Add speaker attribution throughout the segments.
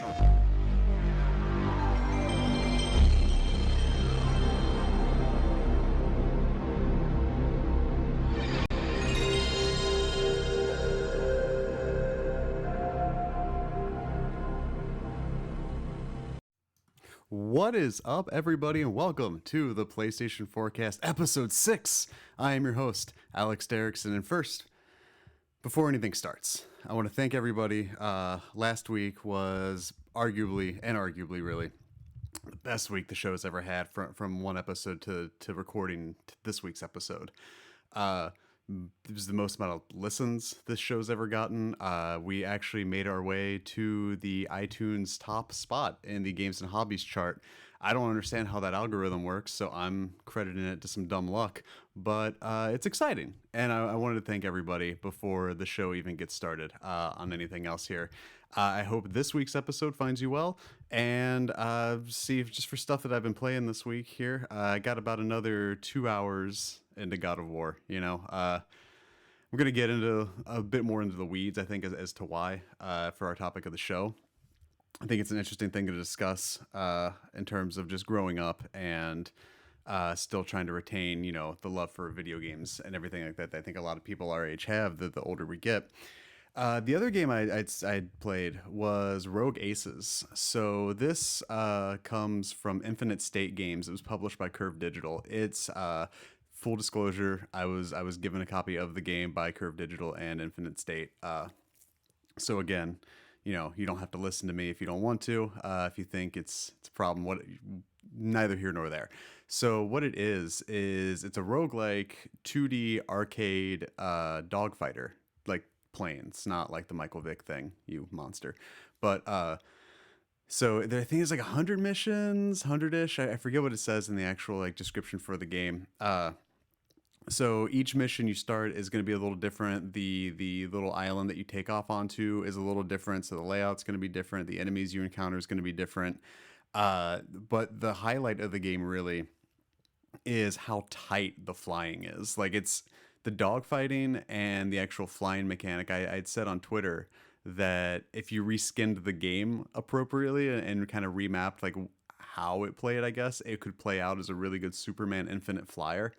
Speaker 1: What is up, everybody, and welcome to the PlayStation Forecast Episode 6. I am your host, Alex Derrickson, and first, before anything starts, I want to thank everybody. Last week was arguably really, the best week the show's ever had from one episode to recording this week's episode. It was the most amount of listens this show's ever gotten. We actually made our way to the iTunes top spot in the Games and Hobbies chart. I don't understand how that algorithm works, so I'm crediting it to some dumb luck. But it's exciting, and I wanted to thank everybody before the show even gets started on anything else here. I hope this week's episode finds you well, and see if just for stuff that I've been playing this week here. I got about another 2 hours into God of War. We're going to get into a bit more into the weeds, I think, as to why for our topic of the show. I think it's an interesting thing to discuss in terms of just growing up and still trying to retain, the love for video games and everything like that. I think a lot of people our age have the older we get. The other game I'd played was Rogue Aces. So this comes from Infinite State Games. It was published by Curve Digital. It's full disclosure, I was given a copy of the game by Curve Digital and Infinite State. So again, you don't have to listen to me if you don't want to. If you think it's a problem, neither here nor there. So what it is it's a roguelike 2D arcade dogfighter, like planes, not like the Michael Vick thing, you monster. But so I think it's like 100 missions, 100-ish. I forget what it says in the actual description for the game. So each mission you start is going to be a little different. The little island that you take off onto is a little different. So the layout's going to be different. The enemies you encounter is going to be different. But the highlight of the game really is how tight the flying is. Like, it's the dogfighting and the actual flying mechanic. I'd said on Twitter that if you reskinned the game appropriately and kind of remapped like how it played, I guess it could play out as a really good Superman Infinite Flyer.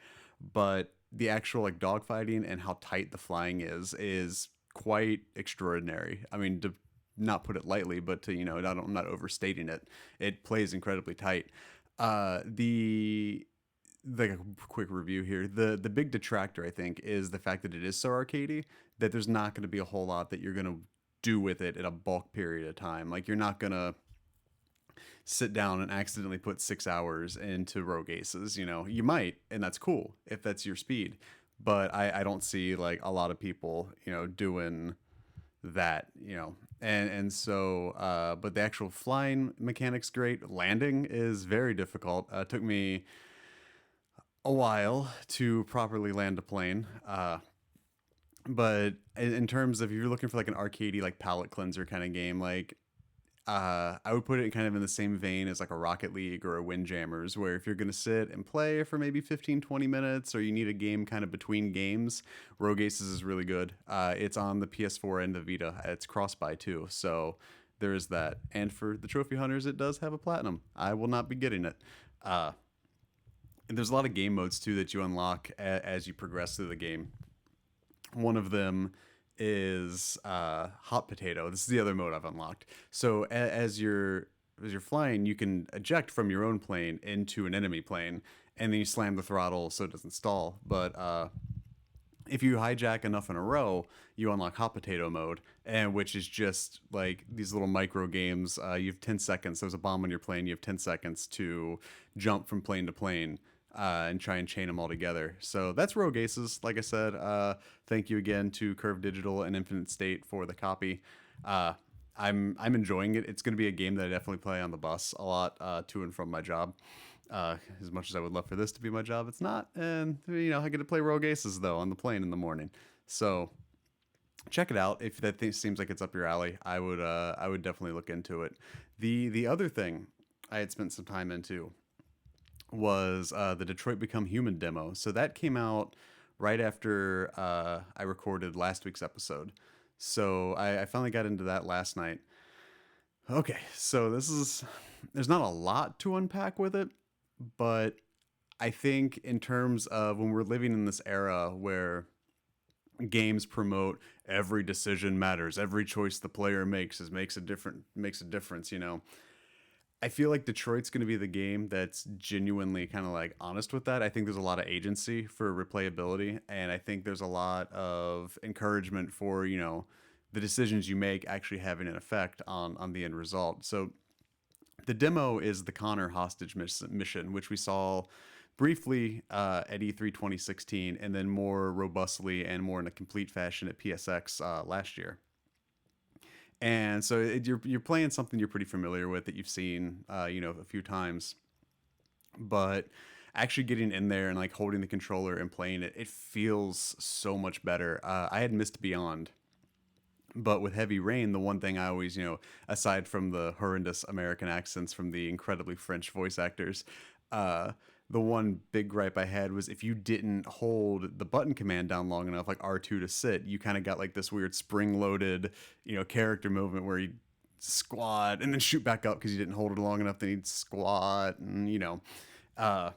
Speaker 1: But the actual dogfighting and how tight the flying is quite extraordinary. I mean, to not put it lightly, but to I'm not overstating it. It plays incredibly tight. A quick review here. The big detractor, I think, is the fact that it is so arcadey that there's not going to be a whole lot that you're going to do with it in a bulk period of time. Like, you're not going to sit down and accidentally put 6 hours into Rogue Aces. You might, and that's cool if that's your speed, but I don't see like a lot of people doing that. And so but the actual flying mechanic's great. Landing is very difficult. It took me a while to properly land a plane. But in terms of, if you're looking for like an arcadey, like palate cleanser kind of game, like I would put it kind of in the same vein as like a Rocket League or a Windjammers, where if you're going to sit and play for maybe 15-20 minutes, or you need a game kind of between games, Rogue Aces is really good. It's on the PS4 and the Vita. It's cross-buy too, so there is that. And for the trophy hunters, it does have a platinum. I will not be getting it. And there's a lot of game modes too that you unlock as you progress through the game. One of them is hot potato. This is the other mode I've unlocked. So as you're flying, you can eject from your own plane into an enemy plane, and then you slam the throttle so it doesn't stall. But if you hijack enough in a row, you unlock hot potato mode, and which is just like these little micro games. You have 10 seconds. There's a bomb on your plane. You have 10 seconds to jump from plane to plane. And try and chain them all together. So that's Rogue Aces. Like I said, thank you again to Curve Digital and Infinite State for the copy. I'm enjoying it. It's going to be a game that I definitely play on the bus a lot to and from my job. As much as I would love for this to be my job, it's not. And I get to play Rogue Aces though on the plane in the morning. So check it out if that thing seems like it's up your alley. I would definitely look into it. The other thing I had spent some time into was the Detroit Become Human demo. So that came out right after I recorded last week's episode. So I finally got into that last night. Okay, so there's not a lot to unpack with it, but I think in terms of when we're living in this era where games promote every decision matters, every choice the player makes a difference, I feel like Detroit's going to be the game that's genuinely kind of like honest with that. I think there's a lot of agency for replayability, and I think there's a lot of encouragement for, the decisions you make actually having an effect on the end result. So the demo is the Connor hostage mission, which we saw briefly at E3 2016, and then more robustly and more in a complete fashion at PSX last year. And so you're playing something you're pretty familiar with that you've seen, a few times, but actually getting in there and like holding the controller and playing it, it feels so much better. I had missed Beyond, but with Heavy Rain, the one thing I always, aside from the horrendous American accents from the incredibly French voice actors, uh, the one big gripe I had was if you didn't hold the button command down long enough, like R2 to sit, you kind of got like this weird spring loaded, character movement where you squat and then shoot back up because you didn't hold it long enough. Then you'd squat uh,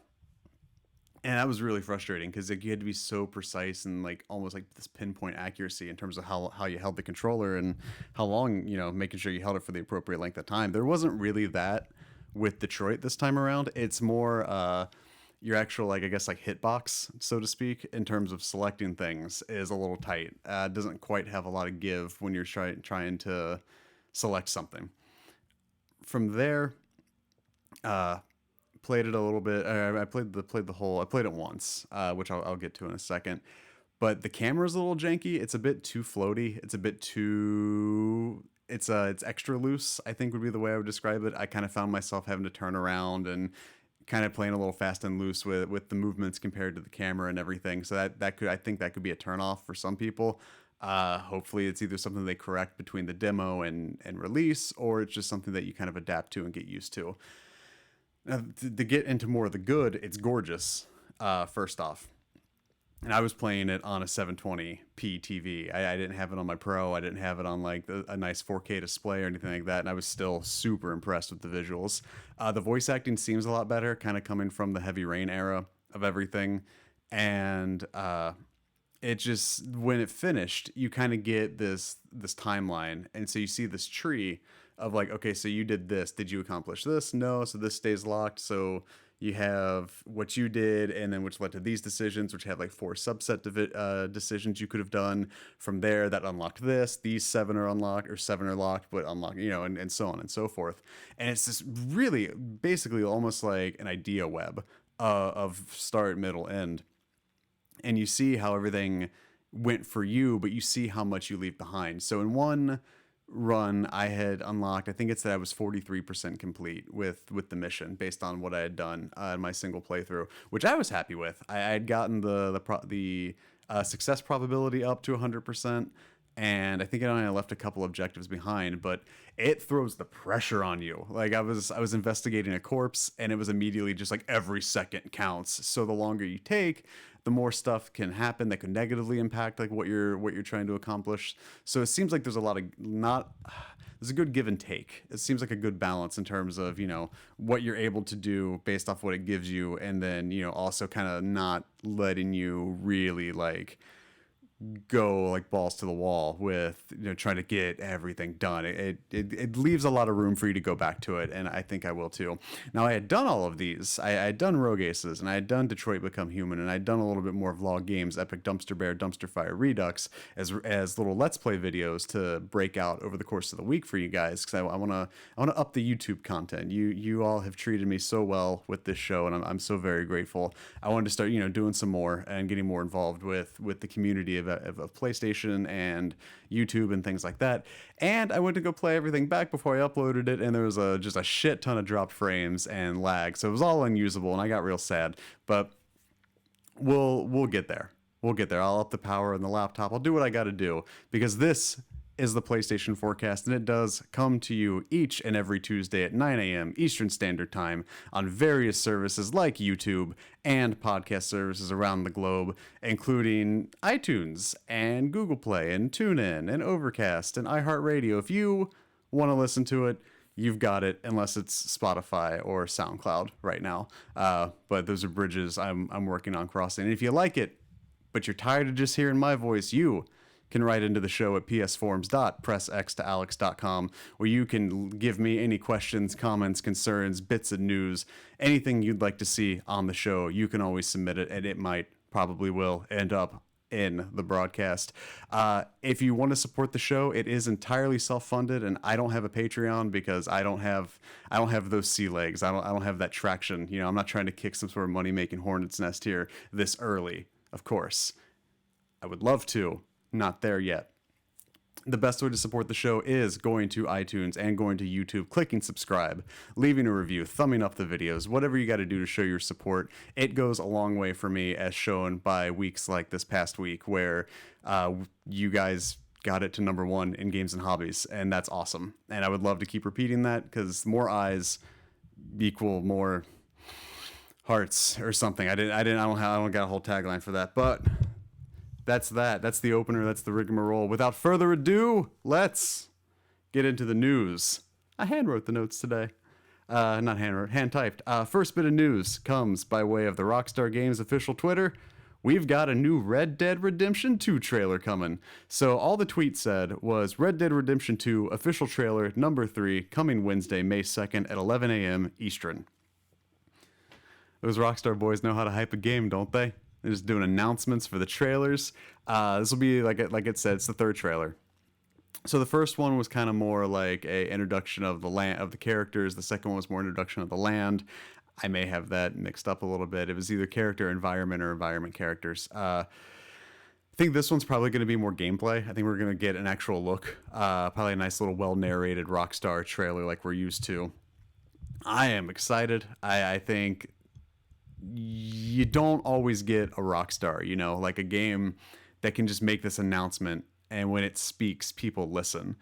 Speaker 1: and that was really frustrating because like you had to be so precise and like almost like this pinpoint accuracy in terms of how you held the controller and how long, making sure you held it for the appropriate length of time. There wasn't really that with Detroit this time around. It's more your actual, like, I guess like hitbox, so to speak, in terms of selecting things is a little tight. Doesn't quite have a lot of give when you're trying to select something. From there, uh, played it a little bit. I played it once, which I'll get to in a second. But the camera's a little janky. It's a bit too floaty. It's a bit too. It's extra loose, I think would be the way I would describe it. I kind of found myself having to turn around and kind of playing a little fast and loose with the movements compared to the camera and everything. So I think that could be a turnoff for some people. Hopefully it's either something they correct between the demo and release, or it's just something that you kind of adapt to and get used to. Now, to get into more of the good, it's gorgeous. First off, and I was playing it on a 720p TV. I didn't have it on my Pro. I didn't have it on like a nice 4K display or anything like that. And I was still super impressed with the visuals. The voice acting seems a lot better, kind of coming from the Heavy Rain era of everything. And it just, when it finished, you kind of get this timeline, and so you see this tree of like, okay, so you did this, did you accomplish this? No, so this stays locked. So you have what you did, and then which led to these decisions, which have like four subset decisions you could have done. From there, that unlocked this. These seven are unlocked, or seven are locked but unlocked, and so on and so forth. And it's this really basically almost like an idea web of start, middle, end, and you see how everything went for you, but you see how much you leave behind. So in one run, I had unlocked, I think it's that I was 43% complete with the mission based on what I had done in my single playthrough, which I was happy with. I had gotten the success probability up to 100%. And I think I only left a couple objectives behind, but it throws the pressure on you. Like I was investigating a corpse, and it was immediately just like every second counts. So the longer you take, the more stuff can happen that could negatively impact like what you're trying to accomplish. So it seems like there's a lot of not there's a good give and take. It seems like a good balance in terms of, what you're able to do based off what it gives you, and then, also kind of not letting you really like go like balls to the wall with, trying to get everything done. It leaves a lot of room for you to go back to it, and I think I will too. Now, I had done all of these. I had done Rogue Aces, and I had done Detroit Become Human, and I'd done a little bit more vlog games, Epic Dumpster Bear, Dumpster Fire Redux, as little Let's Play videos to break out over the course of the week for you guys, because I wanna up the YouTube content. You all have treated me so well with this show, and I'm so very grateful. I wanted to start doing some more and getting more involved with the community of PlayStation and YouTube and things like that. And I went to go play everything back before I uploaded it, and there was just a shit ton of dropped frames and lag, so it was all unusable, and I got real sad. But we'll get there. We'll get there. I'll up the power on the laptop. I'll do what I got to do, because this is the PlayStation Forecast, and it does come to you each and every Tuesday at 9 a.m. Eastern Standard Time on various services like YouTube and podcast services around the globe, including iTunes and Google Play and TuneIn and Overcast and iHeartRadio. If you want to listen to it, you've got it, unless it's Spotify or SoundCloud right now. But those are bridges I'm working on crossing. And if you like it, but you're tired of just hearing my voice, you can write into the show at psforums.pressxtoalex.com, where you can give me any questions, comments, concerns, bits of news, anything you'd like to see on the show. You can always submit it, and it might, probably will, end up in the broadcast. If you want to support the show, it is entirely self-funded, and I don't have a Patreon because I don't have those sea legs. I don't have that traction. You know, I'm not trying to kick some sort of money-making hornet's nest here this early. Of course, I would love to. Not there yet. The best way to support the show is going to iTunes and going to YouTube, clicking subscribe, leaving a review, thumbing up the videos, whatever you got to do to show your support. It goes a long way for me, as shown by weeks like this past week, where you guys got it to *1 in games and hobbies, and that's awesome. And I would love to keep repeating that, because more eyes equal more hearts or something. I don't got a whole tagline for that, but that's the opener. That's the rigmarole. Without further ado, let's get into the news. I hand wrote the notes today. Not hand wrote, hand typed. First bit of news comes by way of the Rockstar Games official Twitter. We've got a new Red Dead Redemption 2 trailer coming. So all the tweet said was Red Dead Redemption 2 official trailer number 3 coming Wednesday, May 2nd at 11 a.m. Eastern. Those Rockstar boys know how to hype a game, don't they? They're just doing announcements for the trailers. This will be, like it said, it's the third trailer. So the first one was kind of more like a introduction of the land, of the characters. The second one was more introduction of the land. I may have that mixed up a little bit. It was either character environment or environment characters. I think this one's probably going to be more gameplay. I think we're going to get an actual look. Probably a nice little well-narrated Rockstar trailer like we're used to. I am excited. I think you don't always get a Rockstar, you know, like a game that can just make this announcement, and when it speaks, people listen.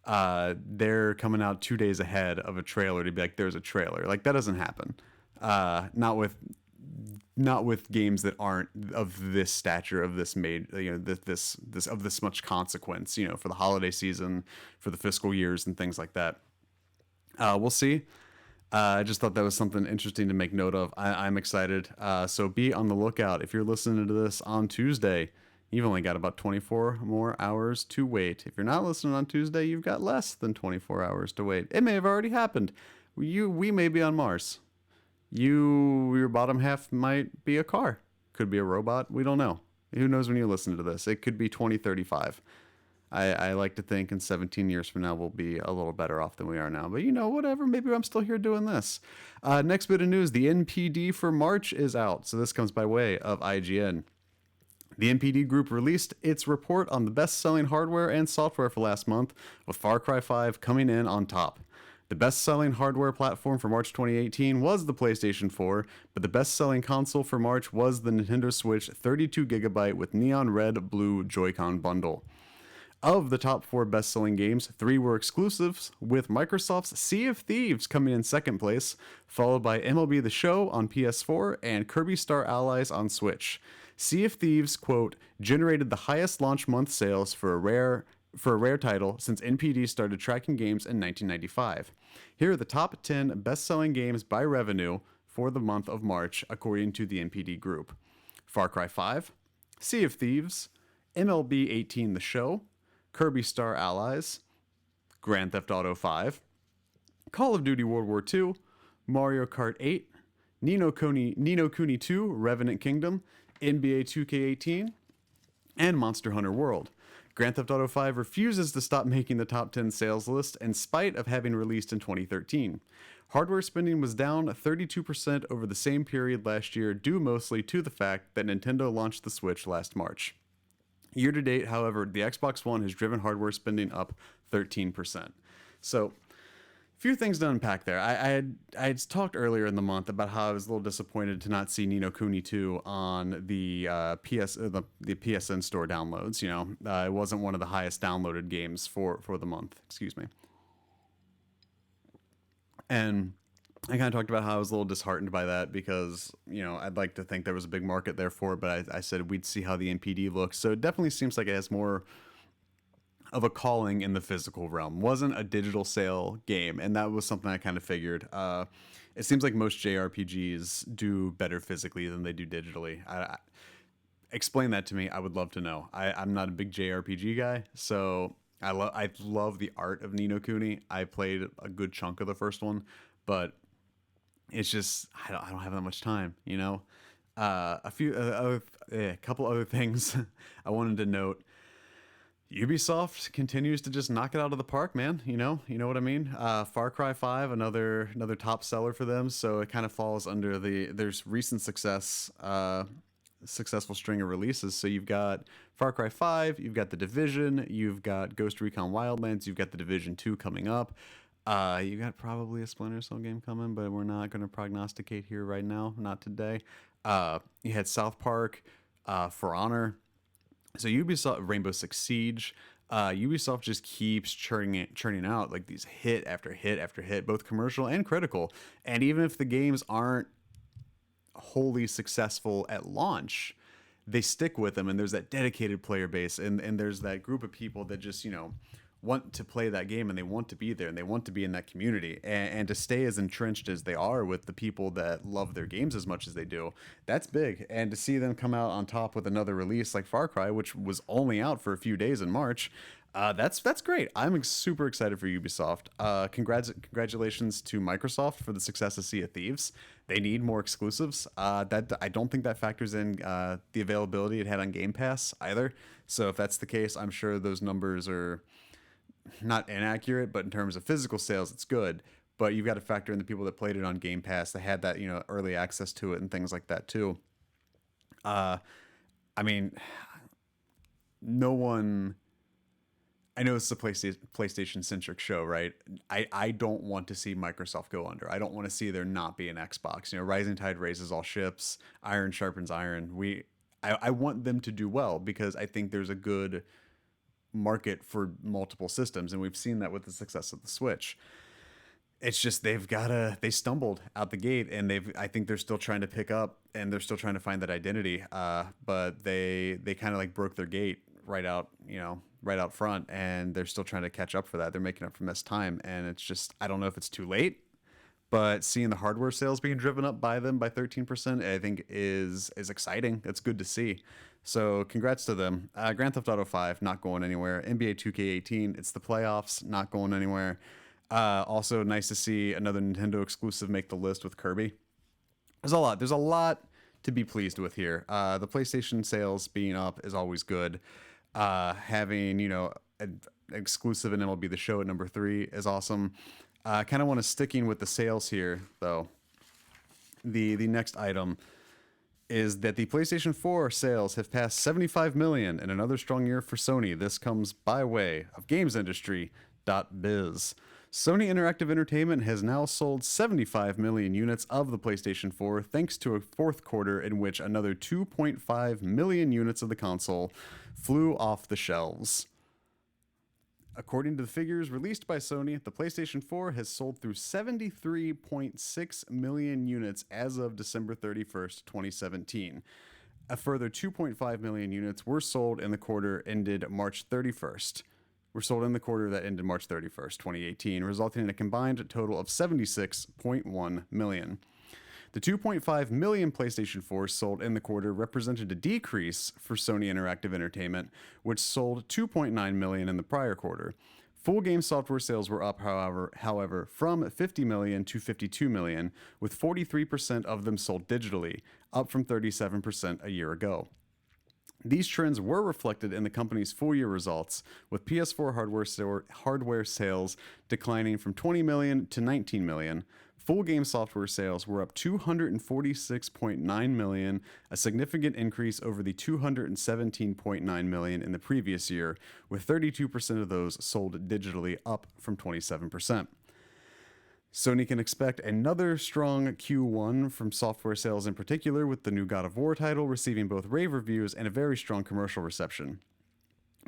Speaker 1: They're coming out 2 days ahead of a trailer to be like, there's a trailer. Like, that doesn't happen. Not with games that aren't of this stature, of this of this much consequence, you know, for the holiday season, for the fiscal years and things like that. We'll see. I just thought that was something interesting to make note of. I'm excited. So be on the lookout. If you're listening to this on Tuesday, you've only got about 24 more hours to wait. If you're not listening on Tuesday, you've got less than 24 hours to wait. It may have already happened. We may be on Mars. Your bottom half might be a car. Could be a robot. We don't know. Who knows when you listen to this? It could be 2035. I like to think in 17 years from now we'll be a little better off than we are now. But, you know, whatever. Maybe I'm still here doing this. Next bit of news. The NPD for March is out. So this comes by way of IGN. The NPD Group released its report on the best-selling hardware and software for last month, with Far Cry 5 coming in on top. The best-selling hardware platform for March 2018 was the PlayStation 4, but the best-selling console for March was the Nintendo Switch 32GB with neon red blue Joy-Con bundle. Of the top 4 best-selling games, 3 were exclusives, with Microsoft's Sea of Thieves coming in second place, followed by MLB The Show on PS4 and Kirby Star Allies on Switch. Sea of Thieves, quote, generated the highest launch month sales for a rare title since NPD started tracking games in 1995. Here are the top 10 best-selling games by revenue for the month of March, according to the NPD Group. Far Cry 5, Sea of Thieves, MLB 18 The Show, Kirby Star Allies, Grand Theft Auto 5, Call of Duty World War II, Mario Kart 8, Ni no Kuni 2, Revenant Kingdom, NBA 2K18, and Monster Hunter World. Grand Theft Auto 5 refuses to stop making the top 10 sales list in spite of having released in 2013. Hardware spending was down 32% over the same period last year, due mostly to the fact that Nintendo launched the Switch last March. Year to date, however, the Xbox One has driven hardware spending up 13%. So, a few things to unpack there. I had talked earlier in the month about how I was a little disappointed to not see Ni no Kuni 2 on the PSN store downloads. You know, it wasn't one of the highest downloaded games for the month. Excuse me. And I kind of talked about how I was a little disheartened by that because, you know, I'd like to think there was a big market there for it, but I said we'd see how the NPD looks. So it definitely seems like it has more of a calling in the physical realm. Wasn't a digital sale game, and that was something I kind of figured. It seems like most JRPGs do better physically than they do digitally. Explain that to me. I would love to know. I'm not a big JRPG guy, so I love the art of Ni no Kuni. I played a good chunk of the first one, but it's just I don't have that much time, you know. A couple other things I wanted to note. Ubisoft continues to just knock it out of the park, man. You know what I mean. Far Cry 5, another top seller for them. So it kind of falls under there's recent successful string of releases. So you've got Far Cry 5, you've got The Division, you've got Ghost Recon Wildlands, you've got The Division 2 coming up. You got probably a Splinter Cell game coming, but we're not going to prognosticate here right now, not today. You had South Park, For Honor. So Ubisoft, Rainbow Six Siege, Ubisoft just keeps churning out like these hit after hit after hit, both commercial and critical. And even if the games aren't wholly successful at launch, they stick with them, and there's that dedicated player base, and there's that group of people that just want to play that game, and they want to be there, and they want to be in that community, and to stay as entrenched as they are with the people that love their games as much as they do. That's big. And to see them come out on top with another release like Far Cry, which was only out for a few days in March, that's great. I'm super excited for Ubisoft. Congratulations to Microsoft for the success of Sea of Thieves. They need more exclusives. That I don't think that factors in the availability it had on Game Pass either. So if that's the case, I'm sure those numbers are not inaccurate, but in terms of physical sales, it's good. But you've got to factor in the people that played it on Game Pass, that had that early access to it and things like that too. I mean, no one. I know it's a PlayStation centric show, right? I don't want to see Microsoft go under. I don't want to see there not be an Xbox. Rising tide raises all ships. Iron sharpens iron. I want them to do well because I think there's a good market for multiple systems, and we've seen that with the success of the Switch. It's just they stumbled out the gate, and I think they're still trying to pick up, and they're still trying to find that identity, but they kind of like broke their gate right out front, and they're still trying to catch up for that. They're making up for missed time, and it's just, I don't know if it's too late, but seeing the hardware sales being driven up by them by 13%, I think is exciting. It's good to see. So congrats to them. Grand Theft Auto 5, not going anywhere. NBA 2K18, it's the playoffs, not going anywhere. Also nice to see another Nintendo exclusive make the list with Kirby. There's a lot to be pleased with here. The PlayStation sales being up is always good. Having, an exclusive in MLB The Show at number 3 is awesome. I kind of want to sticking with the sales here, though. The next item is that the PlayStation 4 sales have passed 75 million in another strong year for Sony. This comes by way of GamesIndustry.biz. Sony Interactive Entertainment has now sold 75 million units of the PlayStation 4 thanks to a fourth quarter in which another 2.5 million units of the console flew off the shelves. According to the figures released by Sony, the PlayStation 4 has sold through 73.6 million units as of December 31st, 2017. A further 2.5 million units were sold in the quarter ended March 31st. Were sold in the quarter that ended March 31st, 2018, resulting in a combined total of 76.1 million. The 2.5 million PlayStation 4s sold in the quarter represented a decrease for Sony Interactive Entertainment, which sold 2.9 million in the prior quarter. Full game software sales were up, however, from 50 million to 52 million, with 43% of them sold digitally, up from 37% a year ago. These trends were reflected in the company's full-year results, with PS4 hardware sales declining from 20 million to 19 million. Full game software sales were up 246.9 million, a significant increase over the 217.9 million in the previous year, with 32% of those sold digitally, up from 27%. Sony can expect another strong Q1 from software sales in particular, with the new God of War title receiving both rave reviews and a very strong commercial reception.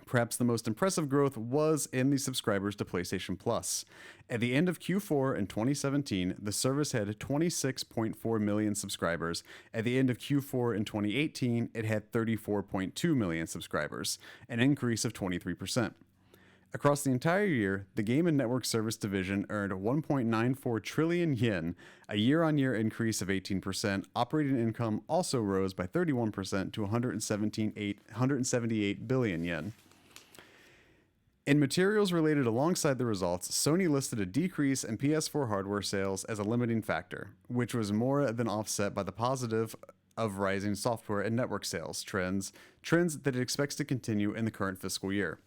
Speaker 1: Perhaps the most impressive growth was in the subscribers to PlayStation Plus. At the end of Q4 in 2017, the service had 26.4 million subscribers. At the end of Q4 in 2018, it had 34.2 million subscribers, an increase of 23%. Across the entire year, the Game and Network Service Division earned 1.94 trillion yen, a year-on-year increase of 18%. Operating income also rose by 31% to 178 billion yen. In materials related alongside the results, Sony listed a decrease in PS4 hardware sales as a limiting factor, which was more than offset by the positive of rising software and network sales trends that it expects to continue in the current fiscal year.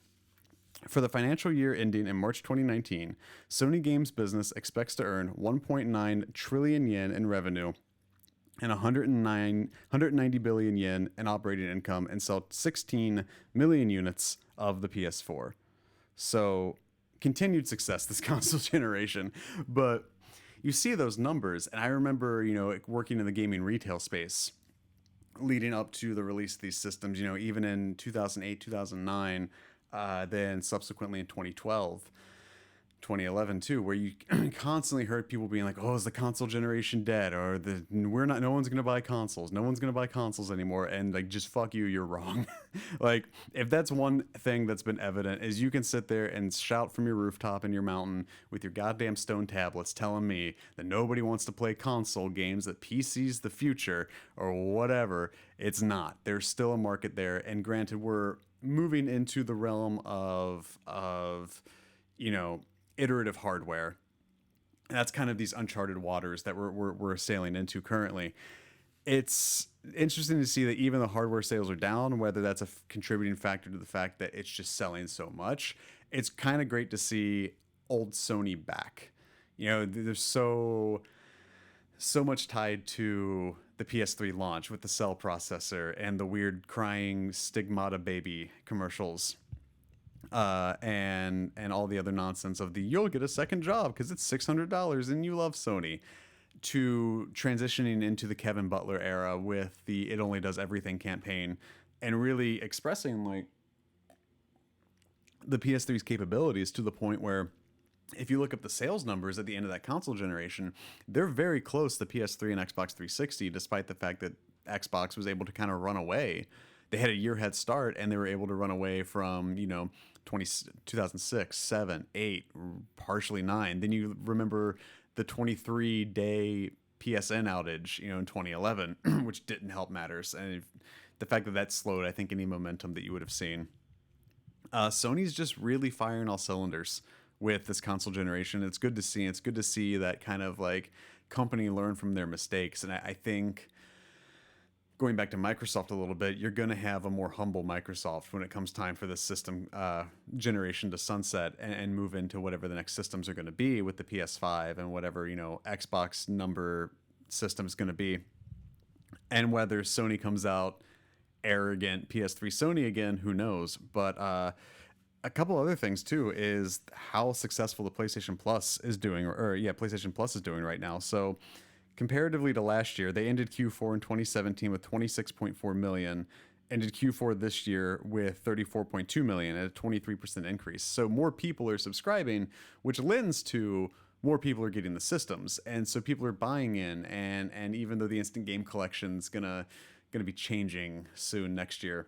Speaker 1: For the financial year ending in March 2019, Sony Games business expects to earn 1.9 trillion yen in revenue and 190 billion yen in operating income and sell 16 million units of the PS4. So, continued success this console generation. But you see those numbers, and I remember, working in the gaming retail space leading up to the release of these systems, even in 2008, 2009, then subsequently in 2012, 2011 too, where you constantly heard people being like, "Oh, is the console generation dead?" Or no one's gonna buy consoles. No one's gonna buy consoles anymore. And like, just fuck you, you're wrong. Like, if that's one thing that's been evident, is you can sit there and shout from your rooftop in your mountain with your goddamn stone tablets telling me that nobody wants to play console games, that PC's the future or whatever. It's not. There's still a market there. And granted, we're moving into the realm of iterative hardware. And that's kind of these uncharted waters that we're sailing into currently. It's interesting to see that even the hardware sales are down, whether that's a contributing factor to the fact that it's just selling so much. It's kind of great to see old Sony back. There's so much tied to the PS3 launch with the cell processor and the weird crying stigmata baby commercials. And all the other nonsense of the "you'll get a second job because it's $600 and you love Sony," to transitioning into the Kevin Butler era with the "it only does everything" campaign, and really expressing like the PS3's capabilities to the point where, if you look up the sales numbers at the end of that console generation, they're very close to PS3 and Xbox 360, despite the fact that Xbox was able to kind of run away. They had a year head start, and they were able to run away from, 2006, 7, 8, partially 9. Then you remember the 23-day PSN outage, in 2011, which didn't help matters. And the fact that that slowed, I think, any momentum that you would have seen. Sony's just really firing all cylinders with this console generation. It's good to see. It's good to see that kind of like company learn from their mistakes. And I think, going back to Microsoft a little bit, you're going to have a more humble Microsoft when it comes time for this system generation to sunset and move into whatever the next systems are going to be with the PS5 and whatever, Xbox number system is going to be. And whether Sony comes out arrogant PS3 Sony again, who knows? But a couple other things too is how successful the PlayStation Plus is doing, PlayStation Plus is doing right now. So comparatively to last year, they ended Q4 in 2017 with 26.4 million, ended Q4 this year with 34.2 million, at a 23% increase. So more people are subscribing, which lends to more people are getting the systems. And so people are buying in, and even though the instant game collection is gonna be changing soon next year,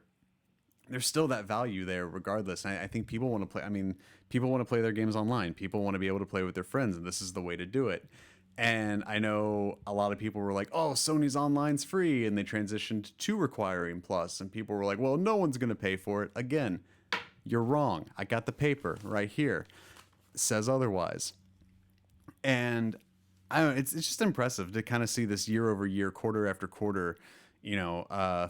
Speaker 1: there's still that value there regardless. And I think people want to play. I mean, people want to play their games online. People want to be able to play with their friends, and this is the way to do it. And I know a lot of people were like, "Oh, Sony's online's free," and they transitioned to requiring Plus, and people were like, "Well, no one's going to pay for it." Again, you're wrong. I got the paper right here. It says otherwise. And I don't know, it's just impressive to kind of see this year over year, quarter after quarter,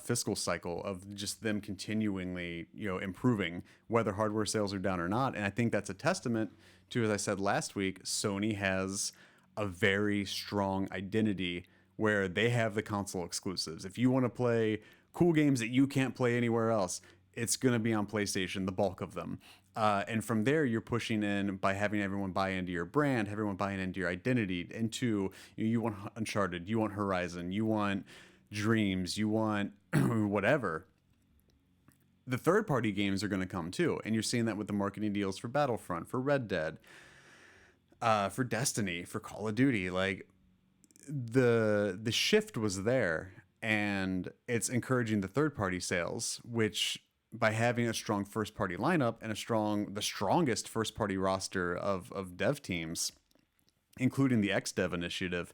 Speaker 1: fiscal cycle of just them continually, improving, whether hardware sales are down or not. And I think that's a testament to, as I said last week, Sony has a very strong identity where they have the console exclusives. If you want to play cool games that you can't play anywhere else, it's going to be on PlayStation, the bulk of them. And from there, you're pushing in by having everyone buy into your brand, everyone buying into your identity, into, you want Uncharted, you want Horizon, you want Dreams, you want whatever. The third-party games are going to come too. And you're seeing that with the marketing deals for Battlefront, for Red Dead, for Destiny, for Call of Duty. Like, the shift was there, and it's encouraging the third party sales, which by having a strong first party lineup and the strongest first party roster of dev teams, including the XDev initiative,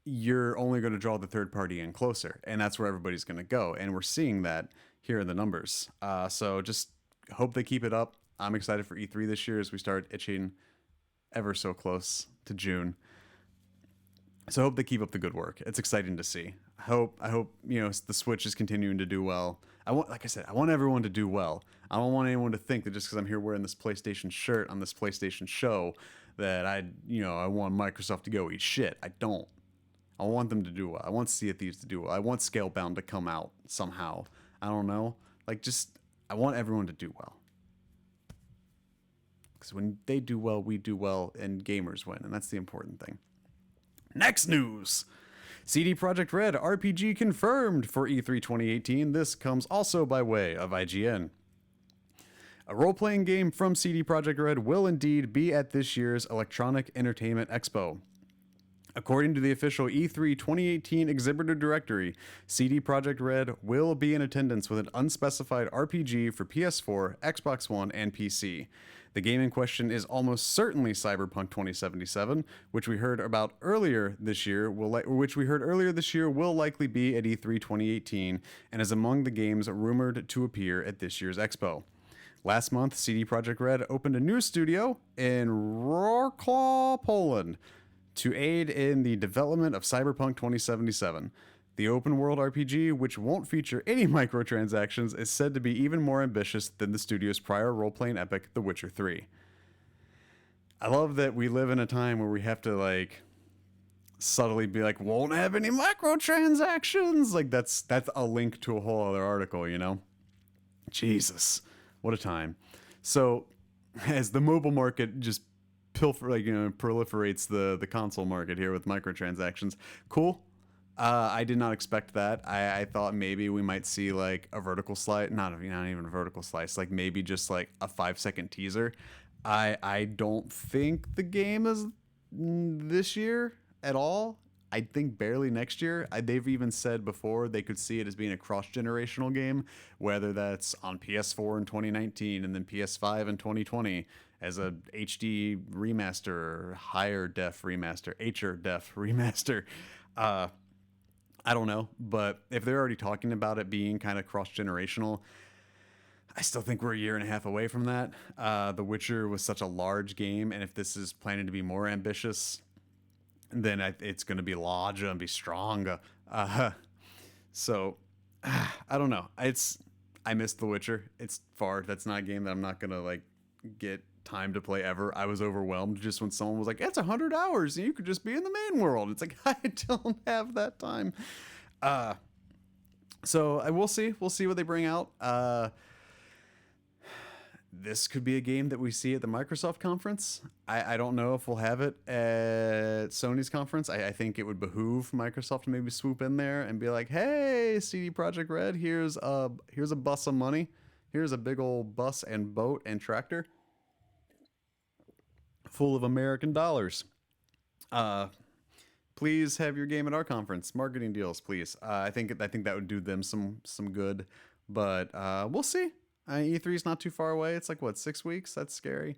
Speaker 1: you're only going to draw the third party in closer, and that's where everybody's going to go. And we're seeing that here in the numbers. So just hope they keep it up. I'm excited for E3 this year as we start itching ever so close to June. So I hope they keep up the good work. It's exciting to see. I hope the Switch is continuing to do well. Like I said, I want everyone to do well. I don't want anyone to think that just because I'm here wearing this PlayStation shirt on this PlayStation show that I want Microsoft to go eat shit. I don't. I want them to do well. I want Sea of Thieves to do well. I want Scalebound to come out somehow. I don't know. I want everyone to do well. Because when they do well, we do well, and gamers win, and that's the important thing. Next news. CD Projekt Red RPG confirmed for E3 2018. This comes also by way of IGN. A role-playing game from CD Projekt Red will indeed be at this year's Electronic Entertainment Expo. According to the official E3 2018 exhibitor directory, CD Projekt Red will be in attendance with an unspecified RPG for PS4, Xbox One, and PC. The game in question is almost certainly Cyberpunk 2077, which we heard earlier this year will likely be at E3 2018 and is among the games rumored to appear at this year's Expo. Last month, CD Projekt Red opened a new studio in Wrocław, Poland, to aid in the development of Cyberpunk 2077. The open-world RPG, which won't feature any microtransactions, is said to be even more ambitious than the studio's prior role-playing epic, The Witcher 3. I love that we live in a time where we have to, subtly be like, won't have any microtransactions! That's a link to a whole other article, Jesus, what a time. So, as the mobile market just proliferates the console market here with microtransactions. Cool. I did not expect that. I thought maybe we might see a vertical slice, not even a vertical slice, maybe just a 5-second teaser. I don't think the game is this year at all. I think barely next year. They've even said before they could see it as being a cross-generational game, whether that's on PS4 in 2019 and then PS5 in 2020 as a HD remaster, higher def remaster, HR def remaster. I don't know, but if they're already talking about it being kind of cross-generational, I still think we're a year and a half away from that. The Witcher was such a large game, and if this is planning to be more ambitious, then it's going to be larger and be stronger. So, I don't know. I missed The Witcher. It's far. That's not a game that I'm not going to get time to play ever. I was overwhelmed just when someone was like, it's 100 hours and you could just be in the main world. It's like, I don't have that time. So I will see. We'll see what they bring out. This could be a game that we see at the Microsoft conference. I don't know if we'll have it at Sony's conference. I think it would behoove Microsoft to maybe swoop in there and be like, hey, CD Projekt Red, here's a bus of money. Here's a big old bus and boat and tractor full of American dollars. Please have your game at our conference. Marketing deals, please. I think that would do them some good, but we'll see. E3 is not too far away. It's 6 weeks? That's scary.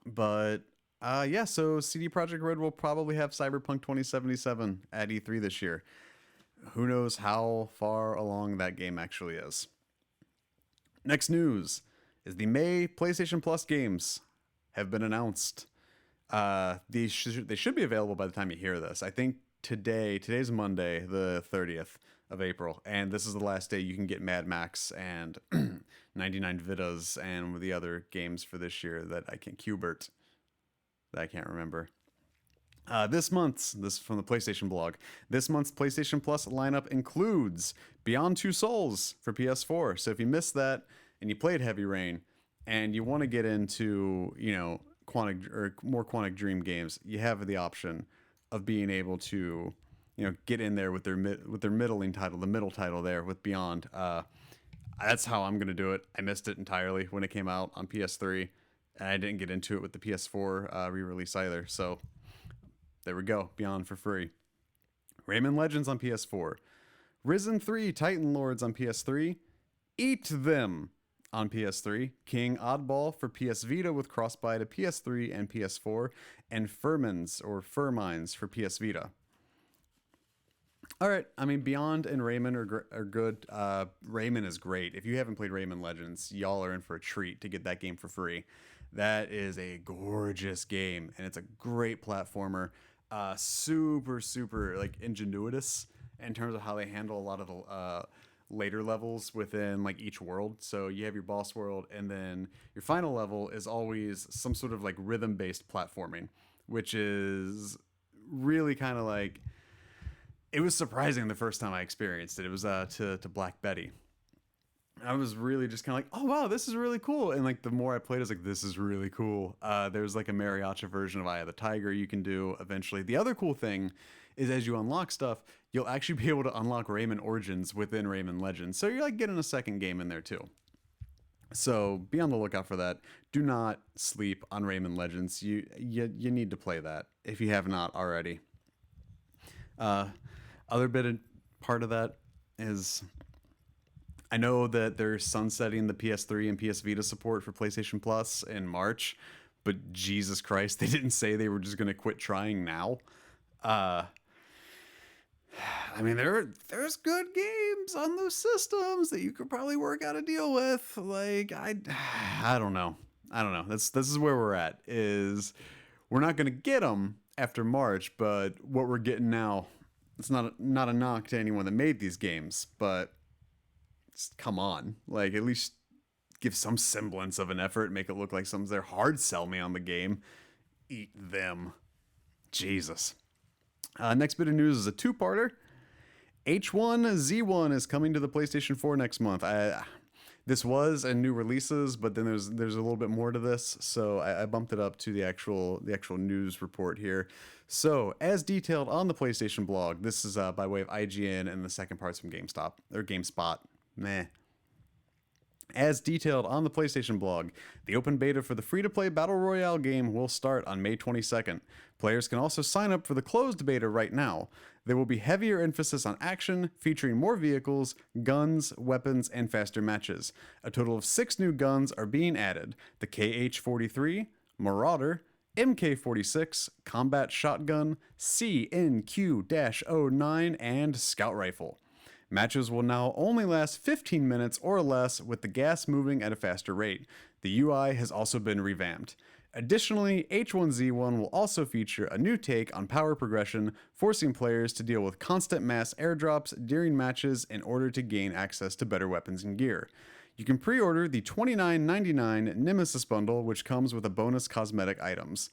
Speaker 1: But yeah, so CD Projekt Red will probably have Cyberpunk 2077 at E3 this year. Who knows how far along that game actually is. Next news is the May PlayStation Plus games have been announced. They should be available by the time you hear this. I think today's Monday, the 30th of April, and this is the last day you can get Mad Max and 99 Vidas and the other games for this year that I can't remember. This is from the PlayStation blog. This month's PlayStation Plus lineup includes Beyond Two Souls for PS4. So if you missed that and you played Heavy Rain and you want to get into, more Quantic Dream games, you have the option of being able to, get in there with their middling title, the middle title there with Beyond. That's how I'm gonna do it. I missed it entirely when it came out on PS3, and I didn't get into it with the PS4 re-release either. So there we go, Beyond for free. Rayman Legends on PS4, Risen 3 Titan Lords on PS3, Eat Them on PS3, King Oddball for PS Vita with cross-buy to PS3 and PS4, and Furmines for PS Vita. All right, I mean, Beyond and Rayman are good. Rayman is great. If you haven't played Rayman Legends, y'all are in for a treat to get that game for free. That is a gorgeous game, and it's a great platformer. Super, super like ingenuitous in terms of how they handle a lot of the later levels within like each world. So you have your boss world, and then your final level is always some sort of like rhythm-based platforming, which is really kind of like, it was surprising the first time I experienced it. It was to Black Betty. I was really just kind of like, oh wow, this is really cool. And like the more I played, I was like, this is really cool. There's like a mariachi version of Eye of the Tiger you can do eventually. The other cool thing is as you unlock stuff, you'll actually be able to unlock Rayman Origins within Rayman Legends. So you're like getting a second game in there too. So be on the lookout for that. Do not sleep on Rayman Legends. You need to play that if you have not already. Other part of that is, I know that they're sunsetting the PS3 and PS Vita support for PlayStation Plus in March, but Jesus Christ, they didn't say they were just going to quit trying now. I mean, there's good games on those systems that you could probably work out a deal with. Like, I don't know. This is where we're at. Is we're not going to get them after March, but what we're getting now, it's not a knock to anyone that made these games, but come on, like at least give some semblance of an effort, make it look like someone's there. Hard sell me on the game. Eat Them. Jesus. Next bit of news is a two-parter. H1Z1 is coming to the PlayStation 4 next month. This was a new releases, but then there's a little bit more to this, so I bumped it up to the actual news report here. So, as detailed on the PlayStation blog, this is by way of IGN, and the second part's from GameSpot. Meh. As detailed on the PlayStation blog, the open beta for the free-to-play Battle Royale game will start on May 22nd. Players can also sign up for the closed beta right now. There will be heavier emphasis on action, featuring more vehicles, guns, weapons, and faster matches. A total of 6 new guns are being added: the KH-43, Marauder, MK-46, Combat Shotgun, CNQ-09, and Scout Rifle. Matches will now only last 15 minutes or less, with the gas moving at a faster rate. The UI has also been revamped. Additionally, H1Z1 will also feature a new take on power progression, forcing players to deal with constant mass airdrops during matches in order to gain access to better weapons and gear. You can pre-order the $29.99 Nemesis bundle, which comes with a bonus cosmetic items.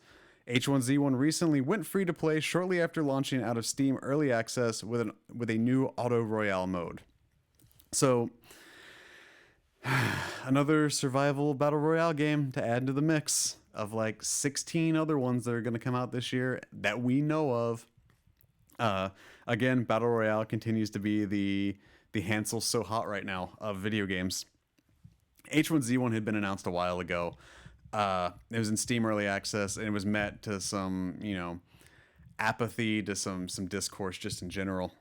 Speaker 1: H1Z1 recently went free to play shortly after launching out of Steam Early Access with a new Auto Royale mode. So, another survival Battle Royale game to add to the mix of like 16 other ones that are going to come out this year that we know of. Again, Battle Royale continues to be the Hansel so hot right now of video games. H1Z1 had been announced a while ago. It was in Steam Early Access, and it was met to some, apathy, to some discourse just in general.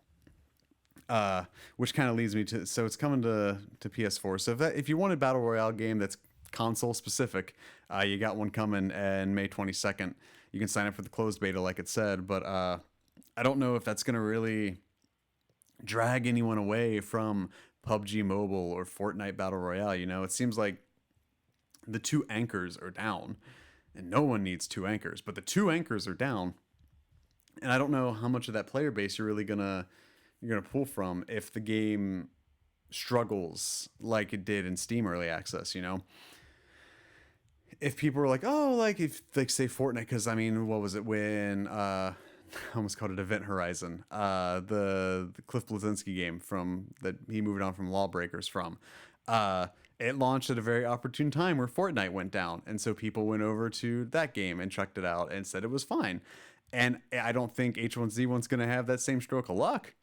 Speaker 1: Which kind of leads me to, so it's coming to PS4. So if you want a Battle Royale game that's console specific, you got one coming in May 22nd. You can sign up for the closed beta, like it said, but I don't know if that's going to really drag anyone away from PUBG Mobile or Fortnite Battle Royale. It seems like the two anchors are down, and no one needs two anchors, but the two anchors are down, and I don't know how much of that player base you're gonna pull from if the game struggles like it did in Steam Early Access. If people are like, oh, like if like say Fortnite, because I mean, what was it when I almost called it Event Horizon, the Cliff Bleszinski game from that he moved on from Lawbreakers from. It launched at a very opportune time where Fortnite went down, and so people went over to that game and checked it out and said it was fine. And I don't think H1Z1's going to have that same stroke of luck.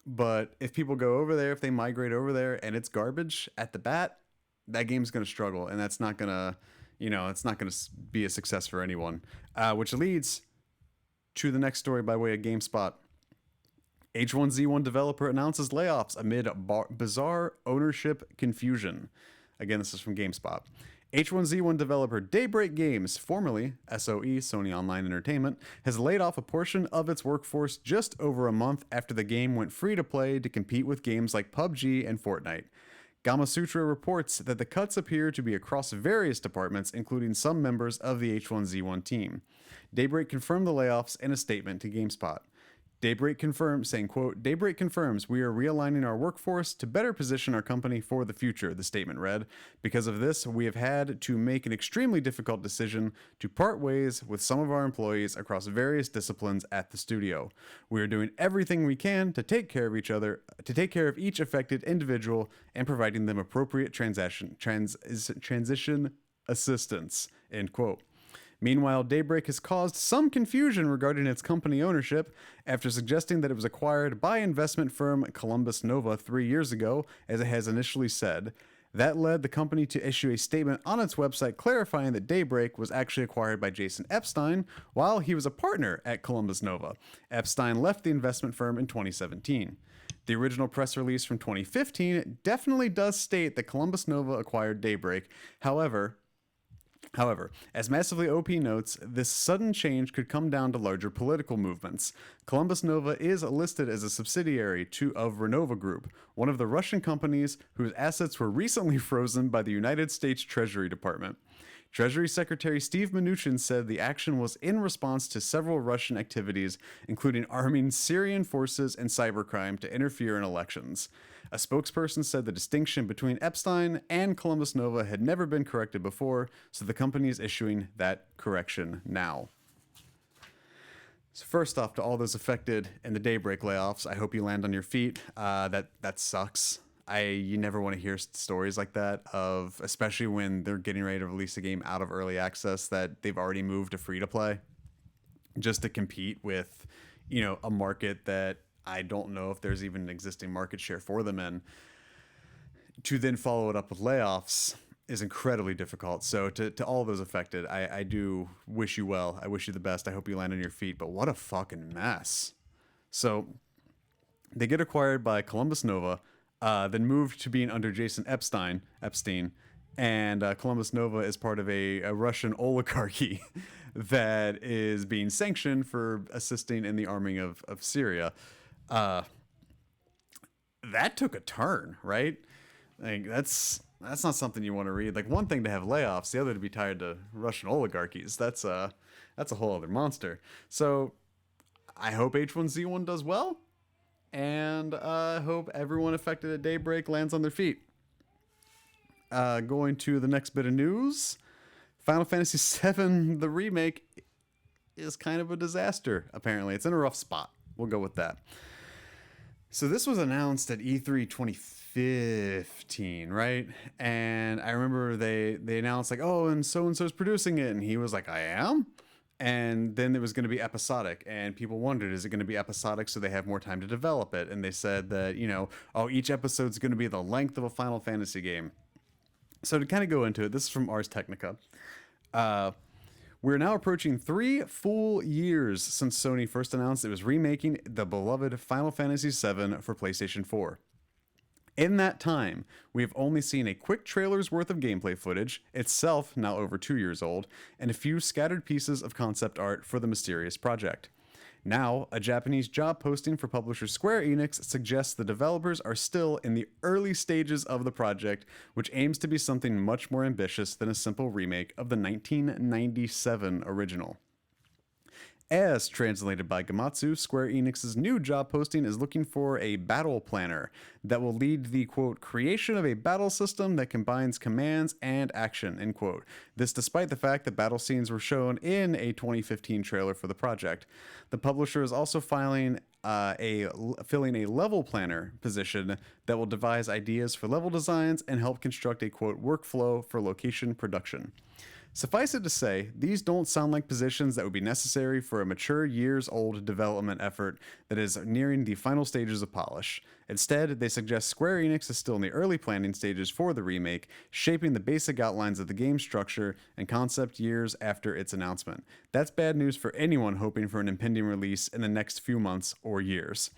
Speaker 1: But if people go over there, if they migrate over there and it's garbage at the bat, that game's going to struggle, and that's not going to, it's not going to be a success for anyone. Which leads to the next story by way of GameSpot. H1Z1 developer announces layoffs amid bizarre ownership confusion. Again, this is from GameSpot. H1Z1 developer Daybreak Games, formerly SOE, Sony Online Entertainment, has laid off a portion of its workforce just over a month after the game went free to play to compete with games like PUBG and Fortnite. Gamasutra reports that the cuts appear to be across various departments, including some members of the H1Z1 team. Daybreak confirmed the layoffs in a statement to GameSpot. Daybreak confirms, saying, quote, Daybreak confirms we are realigning our workforce to better position our company for the future, the statement read. Because of this, we have had to make an extremely difficult decision to part ways with some of our employees across various disciplines at the studio. We are doing everything we can to take care of each other, to take care of each affected individual and providing them appropriate transition assistance, end quote. Meanwhile, Daybreak has caused some confusion regarding its company ownership after suggesting that it was acquired by investment firm Columbus Nova 3 years ago, as it has initially said. That led the company to issue a statement on its website clarifying that Daybreak was actually acquired by Jason Epstein while he was a partner at Columbus Nova. Epstein left the investment firm in 2017. The original press release from 2015 definitely does state that Columbus Nova acquired Daybreak. However, as Massively OP notes, this sudden change could come down to larger political movements. Columbus Nova is listed as a subsidiary of Renova Group, one of the Russian companies whose assets were recently frozen by the United States Treasury Department. Treasury Secretary Steve Mnuchin said the action was in response to several Russian activities, including arming Syrian forces and cybercrime to interfere in elections. A spokesperson said the distinction between Epstein and Columbus Nova had never been corrected before, so the company is issuing that correction now. So first off, to all those affected in the Daybreak layoffs, I hope you land on your feet. That sucks. You never want to hear stories like that, of especially when they're getting ready to release a game out of early access that they've already moved to free to play, just to compete with, a market that I don't know if there's even an existing market share for them in. To then follow it up with layoffs is incredibly difficult. So to all those affected, I do wish you well. I wish you the best. I hope you land on your feet. But what a fucking mess. So they get acquired by Columbus Nova, then moved to being under Jason Epstein, and Columbus Nova is part of a Russian oligarchy that is being sanctioned for assisting in the arming of Syria. That took a turn, right? Like that's not something you want to read. Like, one thing to have layoffs, the other to be tied to Russian oligarchies. That's a whole other monster. So I hope H1Z1 does well, and I hope everyone affected at Daybreak lands on their feet. Going to the next bit of news. Final Fantasy VII, the remake, is kind of a disaster, apparently. It's in a rough spot. We'll go with that. So this was announced at E3 2015, right? And I remember they announced, like, oh, and so-and-so's producing it. And he was like, I am? And then it was going to be episodic. And people wondered, is it going to be episodic so they have more time to develop it? And they said that, each episode's going to be the length of a Final Fantasy game. So to kind of go into it, this is from Ars Technica. We're now approaching 3 full years since Sony first announced it was remaking the beloved Final Fantasy VII for PlayStation 4. In that time, we have only seen a quick trailer's worth of gameplay footage, itself now over 2 years old, and a few scattered pieces of concept art for the mysterious project. Now, a Japanese job posting for publisher Square Enix suggests the developers are still in the early stages of the project, which aims to be something much more ambitious than a simple remake of the 1997 original. As translated by Gamatsu, Square Enix's new job posting is looking for a battle planner that will lead the, quote, creation of a battle system that combines commands and action, end quote. This despite the fact that battle scenes were shown in a 2015 trailer for the project. The publisher is also filling a level planner position that will devise ideas for level designs and help construct a, quote, workflow for location production. Suffice it to say, these don't sound like positions that would be necessary for a mature years-old development effort that is nearing the final stages of polish. Instead, they suggest Square Enix is still in the early planning stages for the remake, shaping the basic outlines of the game structure and concept years after its announcement. That's bad news for anyone hoping for an impending release in the next few months or years.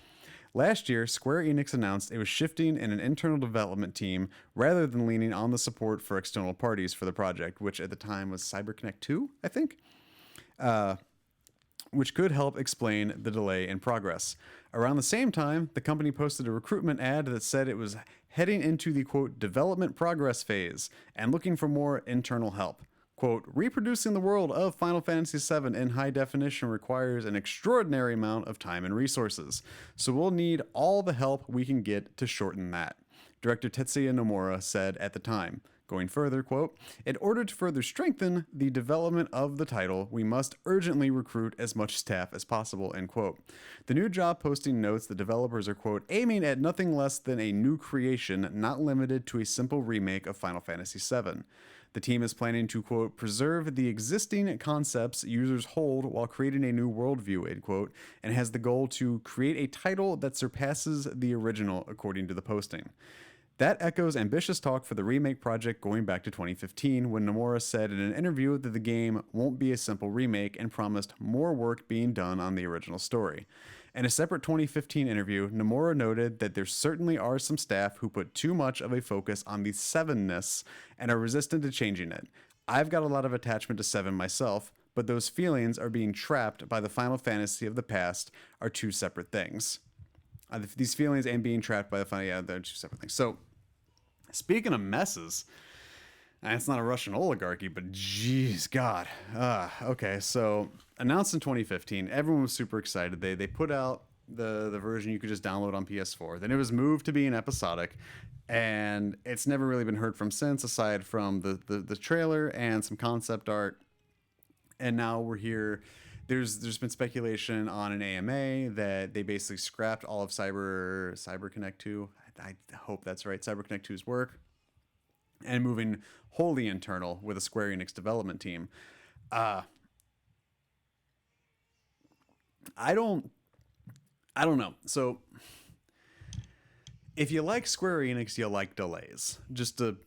Speaker 1: Last year, Square Enix announced it was shifting in an internal development team rather than leaning on the support for external parties for the project, which at the time was CyberConnect 2, I think, which could help explain the delay in progress. Around the same time, the company posted a recruitment ad that said it was heading into the quote development progress phase and looking for more internal help. Quote, reproducing the world of Final Fantasy VII in high definition requires an extraordinary amount of time and resources, so we'll need all the help we can get to shorten that, Director Tetsuya Nomura said at the time. Going further, quote, in order to further strengthen the development of the title, we must urgently recruit as much staff as possible, end quote. The new job posting notes the developers are, quote, aiming at nothing less than a new creation, not limited to a simple remake of Final Fantasy VII. The team is planning to, quote, preserve the existing concepts users hold while creating a new worldview, end quote, and has the goal to create a title that surpasses the original, according to the posting. That echoes ambitious talk for the remake project going back to 2015, when Nomura said in an interview that the game won't be a simple remake and promised more work being done on the original story. In a separate 2015 interview, Nomura noted that there certainly are some staff who put too much of a focus on the sevenness and are resistant to changing it. I've got a lot of attachment to 7 myself, but those feelings are being trapped by the Final Fantasy of the past are two separate things. These feelings and being trapped by the Final, yeah, they're two separate things. So, speaking of messes, and it's not a Russian oligarchy, but geez, God. Okay, so announced in 2015, everyone was super excited. They put out the version you could just download on PS4. Then it was moved to being episodic, and it's never really been heard from since, aside from the trailer and some concept art. And now we're here. There's been speculation on an AMA that they basically scrapped all of CyberConnect 2. I hope that's right. CyberConnect 2's work, and moving wholly internal with a Square Enix development team. I don't know. So if you like Square Enix, you like delays. Just to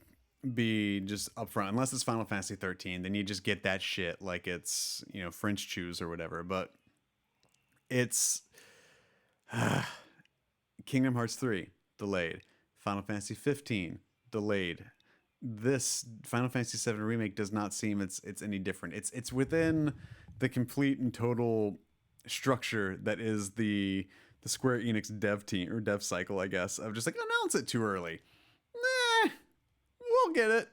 Speaker 1: be just upfront, unless it's Final Fantasy 13, then you just get that shit like it's, French chews or whatever. But it's Kingdom Hearts 3 delayed, Final Fantasy 15 delayed. This Final Fantasy VII remake does not seem it's any different. It's within the complete and total structure that is the Square Enix dev team or dev cycle, I guess, of just like announce it too early. Nah, we'll get it.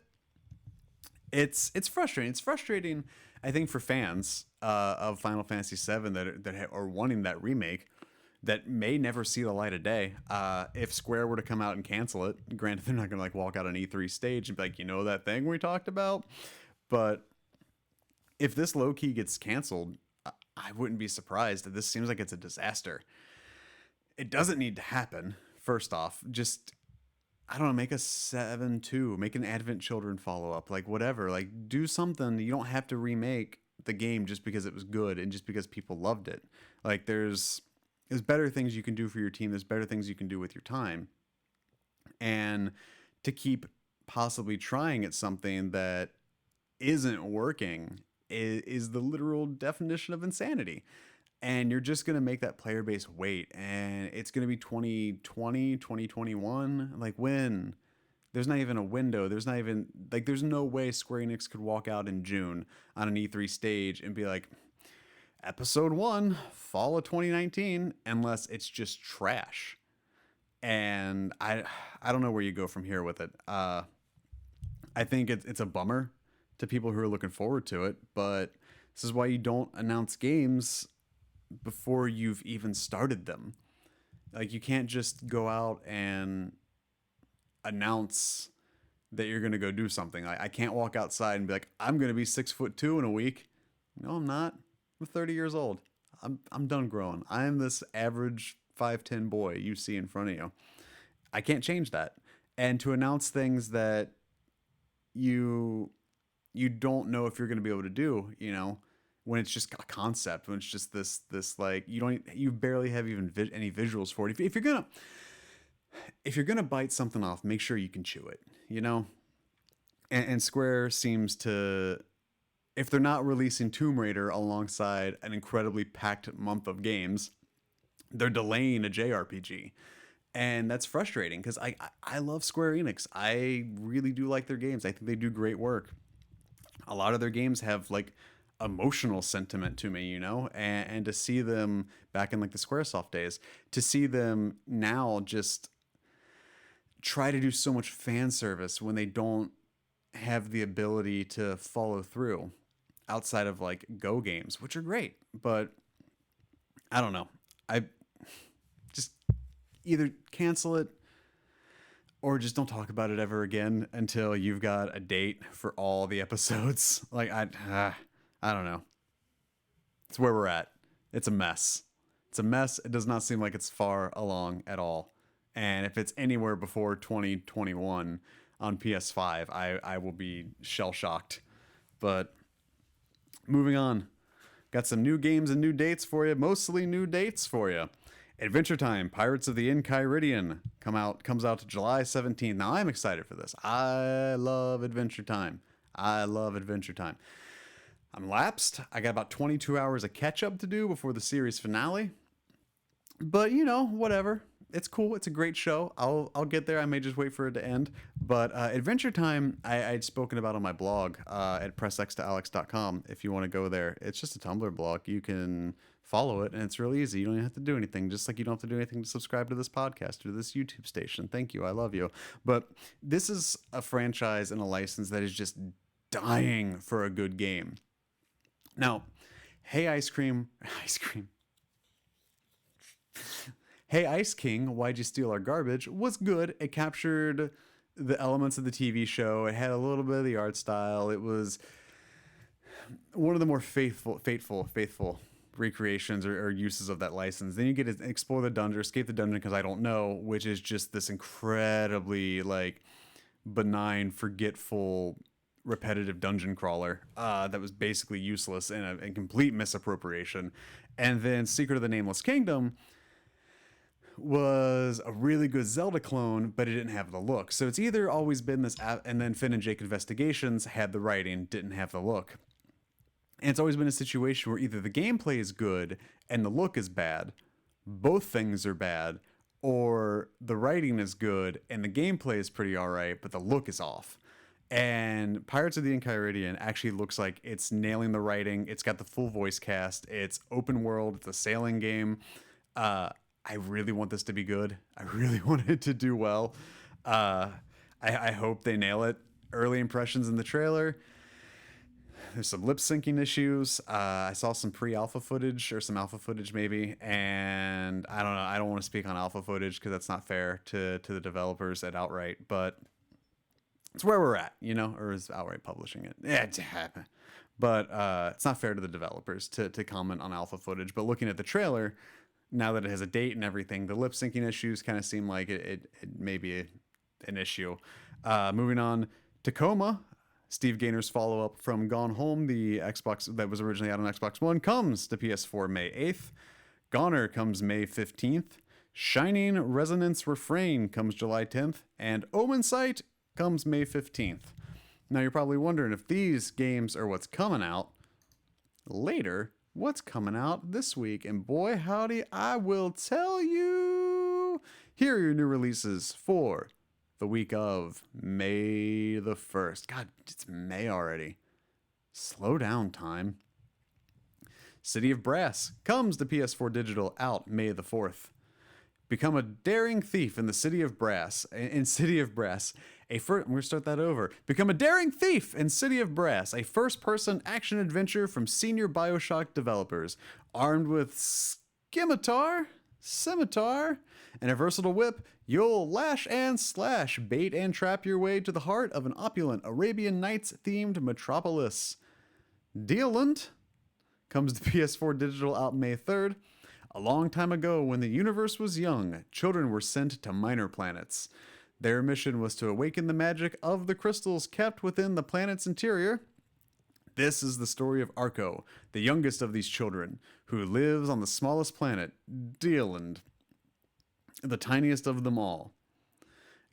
Speaker 1: It's frustrating. It's frustrating, I think, for fans of Final Fantasy VII that are wanting that remake that may never see the light of day. If Square were to come out and cancel it, granted, they're not going to like walk out on E3 stage and be like, that thing we talked about. But if this low key gets canceled, I wouldn't be surprised. This seems like it's a disaster. It doesn't need to happen. First off, just, I don't know, make a 7-2, make an Advent Children follow up, like whatever, like do something. You don't have to remake the game just because it was good and just because people loved it. Like there's better things you can do for your team. There's better things you can do with your time. And to keep possibly trying at something that isn't working is the literal definition of insanity. And you're just going to make that player base wait. And it's going to be 2020, 2021. Like when? There's not even a window. There's no way Square Enix could walk out in June on an E3 stage and be like, Episode 1, fall of 2019, unless it's just trash. And I don't know where you go from here with it. I think it's a bummer to people who are looking forward to it, but this is why you don't announce games before you've even started them. Like you can't just go out and announce that you're going to go do something. I can't walk outside and be like, I'm going to be 6'2" in a week. No, I'm not. I'm 30 years old. I'm done growing. I am this average 5'10" boy you see in front of you. I can't change that. And to announce things that you don't know if you're going to be able to do, when it's just a concept, when it's just this like you barely have even any visuals for it. If you're gonna bite something off, make sure you can chew it. And Square seems to, if they're not releasing Tomb Raider alongside an incredibly packed month of games, they're delaying a JRPG. And that's frustrating because I love Square Enix. I really do like their games. I think they do great work. A lot of their games have like emotional sentiment to me, and to see them back in like the Squaresoft days, to see them now just try to do so much fan service when they don't have the ability to follow through outside of like Go games, which are great, but I don't know. I just either cancel it or just don't talk about it ever again until you've got a date for all the episodes. Like I don't know. It's where we're at. It's a mess. It's a mess. It does not seem like it's far along at all. And if it's anywhere before 2021 on PS5, I will be shell shocked. But moving on. Got some new games and new dates for you. Mostly new dates for you. Adventure Time, Pirates of the Enchiridion comes out July 17th. Now I'm excited for this. I love Adventure Time. I'm lapsed. I got about 22 hours of catch up to do before the series finale. But whatever. It's cool. It's a great show. I'll get there. I may just wait for it to end. But Adventure Time, I'd spoken about on my blog at pressxtoalex.com. If you want to go there, it's just a Tumblr blog. You can follow it, and it's real easy. You don't even have to do anything. Just like you don't have to do anything to subscribe to this podcast or to this YouTube station. Thank you. I love you. But this is a franchise and a license that is just dying for a good game. Now, Hey Ice Cream. Hey Ice King, Why'd You Steal Our Garbage was good. It captured the elements of the TV show. It had a little bit of the art style. It was one of the more faithful recreations or uses of that license. Then you get to explore the dungeon, escape the dungeon because I don't know, which is just this incredibly like benign, forgetful, repetitive dungeon crawler that was basically useless and a complete misappropriation. And then Secret of the Nameless Kingdom was a really good Zelda clone, but it didn't have the look. So it's either always been this, and then Finn and Jake Investigations had the writing, didn't have the look. And it's always been a situation where either the gameplay is good and the look is bad, both things are bad, or the writing is good and the gameplay is pretty alright, but the look is off. And Pirates of the Enchiridion actually looks like it's nailing the writing. It's got the full voice cast. It's open world. It's a sailing game. I really want this to be good. I really want it to do well. I hope they nail it. Early impressions in the trailer. There's some lip syncing issues. I saw some pre-alpha footage or some alpha footage maybe. And I don't know. I don't want to speak on alpha footage because that's not fair to the developers at Outright. But it's where we're at, or is Outright publishing it? Yeah, but it's not fair to the developers to comment on alpha footage. But looking at the trailer, now that it has a date and everything, the lip syncing issues kind of seem like it may be an issue. Moving on, Tacoma, Steve Gaynor's follow-up from Gone Home, the Xbox that was originally out on Xbox One, comes to PS4 May 8th. Goner comes May 15th. Shining Resonance Refrain comes July 10th. And Omen Sight comes May 15th. Now you're probably wondering if these games are what's coming out later. What's coming out this week? And boy, howdy, I will tell you. Here are your new releases for the week of May the 1st. God, it's May already. Slow down, time. City of Brass comes to PS4 Digital out May the 4th. Become a daring thief in the City of Brass. I'm going to start that over. Become a daring thief in City of Brass, a first-person action adventure from senior BioShock developers. Armed with scimitar, and a versatile whip, you'll lash and slash, bait and trap your way to the heart of an opulent Arabian Nights-themed metropolis. Dealand comes to PS4 Digital out May 3rd. A long time ago, when the universe was young, children were sent to minor planets. Their mission was to awaken the magic of the crystals kept within the planet's interior. This is the story of Arco, the youngest of these children, who lives on the smallest planet, Dealand, the tiniest of them all.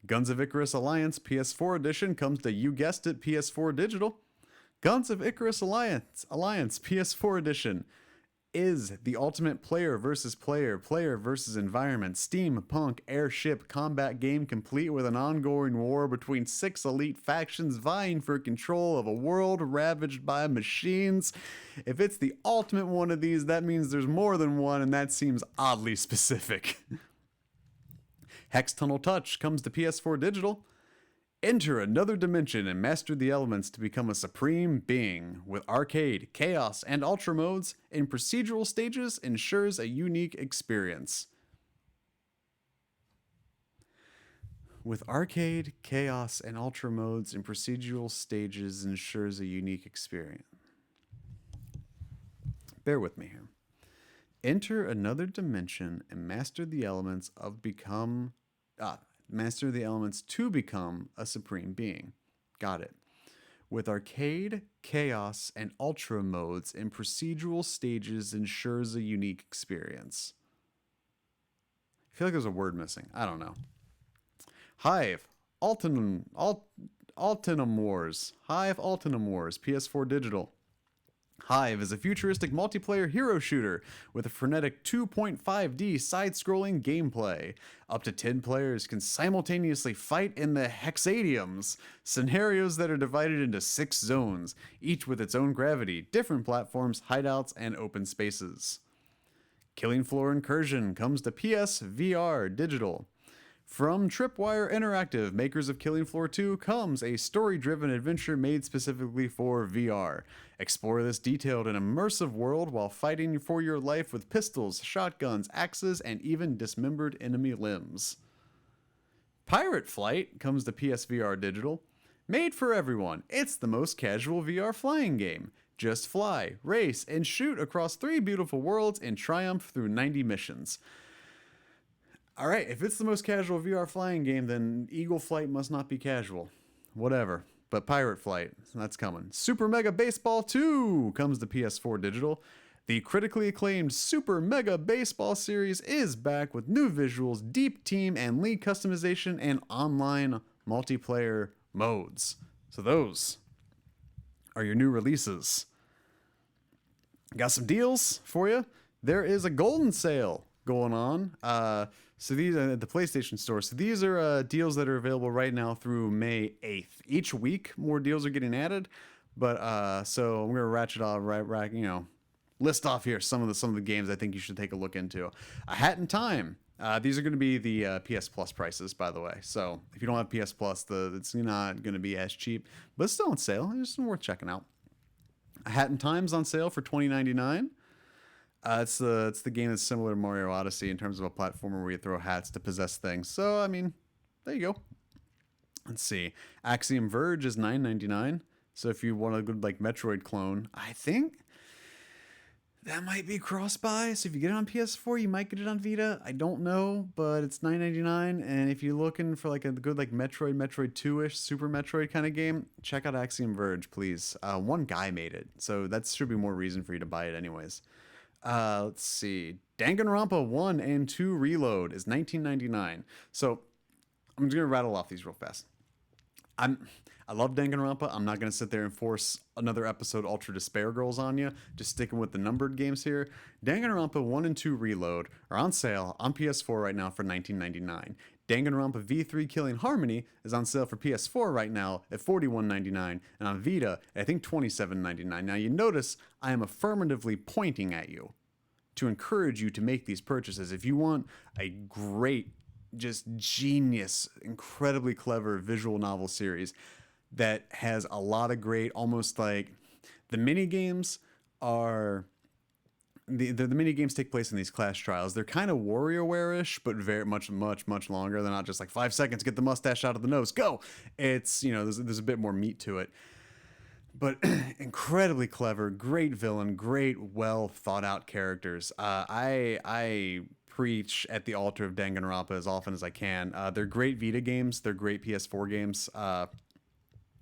Speaker 1: Guns of Icarus Alliance PS4 Edition comes to, you guessed it, PS4 Digital. Guns of Icarus Alliance PS4 Edition. is the ultimate player versus player, player versus environment, steampunk airship combat game complete with an ongoing war between 6 elite factions vying for control of a world ravaged by machines. If it's the ultimate one of these, that means there's more than one, and that seems oddly specific. Hex Tunnel Touch comes to PS4 Digital. Enter another dimension and master the elements to become a supreme being. With arcade, chaos, and ultra modes in procedural stages ensures a unique experience. With arcade, chaos, and ultra modes in procedural stages ensures a unique experience. Bear with me here. Enter another dimension and master the elements to become a supreme being. Got it. With arcade, chaos, and ultra modes in procedural stages ensures a unique experience. I feel like there's a word missing. I don't know. Hive, Altinum Wars. Hive Altinum Wars, PS4 Digital. Hive is a futuristic multiplayer hero shooter with a frenetic 2.5D side-scrolling gameplay. Up to 10 players can simultaneously fight in the Hexadiums, scenarios that are divided into 6 zones, each with its own gravity, different platforms, hideouts, and open spaces. Killing Floor Incursion comes to PS VR Digital. From Tripwire Interactive, makers of Killing Floor 2, comes a story-driven adventure made specifically for VR. Explore this detailed and immersive world while fighting for your life with pistols, shotguns, axes, and even dismembered enemy limbs. Pirate Flight comes to PSVR Digital. Made for everyone, it's the most casual VR flying game. Just fly, race, and shoot across 3 beautiful worlds and triumph through 90 missions. Alright, if it's the most casual VR flying game, then Eagle Flight must not be casual. Whatever. But Pirate Flight, that's coming. Super Mega Baseball 2 comes to PS4 Digital. The critically acclaimed Super Mega Baseball series is back with new visuals, deep team and league customization, and online multiplayer modes. So those are your new releases. Got some deals for you. There is a golden sale going on. So these are at the PlayStation Store. So these are deals that are available right now through May 8th. Each week, more deals are getting added. But so I'm gonna ratchet off, list off here some of the games I think you should take a look into. A Hat in Time. These are going to be the PS Plus prices, by the way. So if you don't have PS Plus, it's not going to be as cheap, but it's still on sale. It's worth checking out. A Hat in Time's on sale for $20.99. It's the game that's similar to Mario Odyssey in terms of a platformer where you throw hats to possess things. So, I mean, there you go. Let's see. Axiom Verge is $9.99. So if you want a good Metroid clone, I think that might be cross-buy. So if you get it on PS4, you might get it on Vita. I don't know, but it's $9.99. And if you're looking for a good Metroid 2-ish, Super Metroid kind of game, check out Axiom Verge, please. One guy made it, so that should be more reason for you to buy it anyways. Let's see. Danganronpa 1 and 2 Reload is $19.99. So I'm just gonna rattle off these real fast. I love Danganronpa. I'm not gonna sit there and force another episode Ultra Despair Girls on you. Just sticking with the numbered games here. Danganronpa 1 and 2 Reload are on sale on PS4 right now for $19.99. Danganronpa V3 Killing Harmony is on sale for PS4 right now at $41.99, and on Vita at I think $27.99. Now you notice I am affirmatively pointing at you to encourage you to make these purchases. If you want a great, just genius, incredibly clever visual novel series that has a lot of great, almost the mini games are. The mini games take place in these class trials. They're kind of WarioWare-ish, but very much longer. They're not just 5 seconds, get the mustache out of the nose, go. It's there's a bit more meat to it, but incredibly clever, great villain, great well thought out characters. I preach at the altar of Danganronpa as often as I can. They're great Vita games. They're great PS4 games.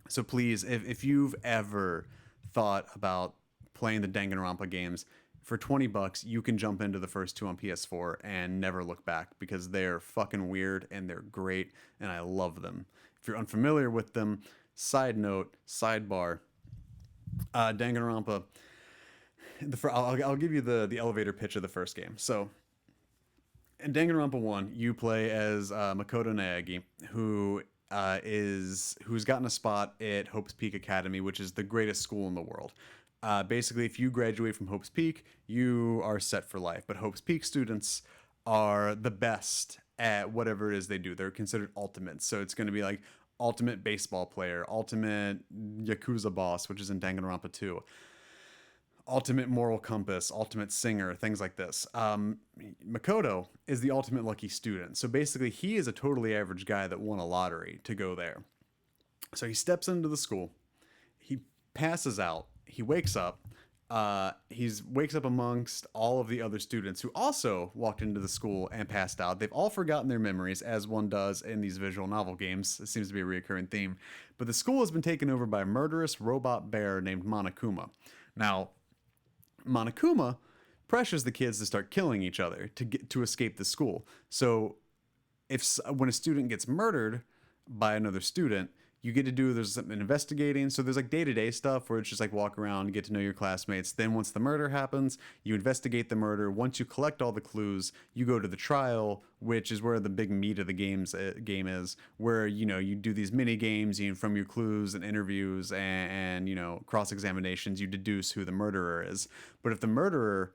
Speaker 1: So please, if you've ever thought about playing the Danganronpa games, for $20, you can jump into the first 2 on PS4 and never look back because they're fucking weird and they're great and I love them. If you're unfamiliar with them, side note, sidebar, Danganronpa, I'll give you the elevator pitch of the first game. So in Danganronpa 1, you play as Makoto Naegi, who's gotten a spot at Hope's Peak Academy, which is the greatest school in the world. Basically, if you graduate from Hope's Peak, you are set for life. But Hope's Peak students are the best at whatever it is they do. They're considered ultimates. So it's going to be like ultimate baseball player, ultimate Yakuza boss, which is in Danganronpa 2, ultimate moral compass, ultimate singer, things like this. Makoto is the ultimate lucky student. So basically, he is a totally average guy that won a lottery to go there. So he steps into the school. He passes out. He wakes up. He wakes up amongst all of the other students who also walked into the school and passed out. They've all forgotten their memories, as one does in these visual novel games. It seems to be a recurring theme. But the school has been taken over by a murderous robot bear named Monokuma. Now, Monokuma pressures the kids to start killing each other to escape the school. So when a student gets murdered by another student, you get to do there's some investigating. So there's like day-to-day stuff where it's just like walk around, get to know your classmates. Then once the murder happens, you investigate the murder. Once you collect all the clues, you go to the trial, which is where the big meat of the game is, where you do these mini games, from your clues and interviews and cross examinations, you deduce who the murderer is. But if the murderer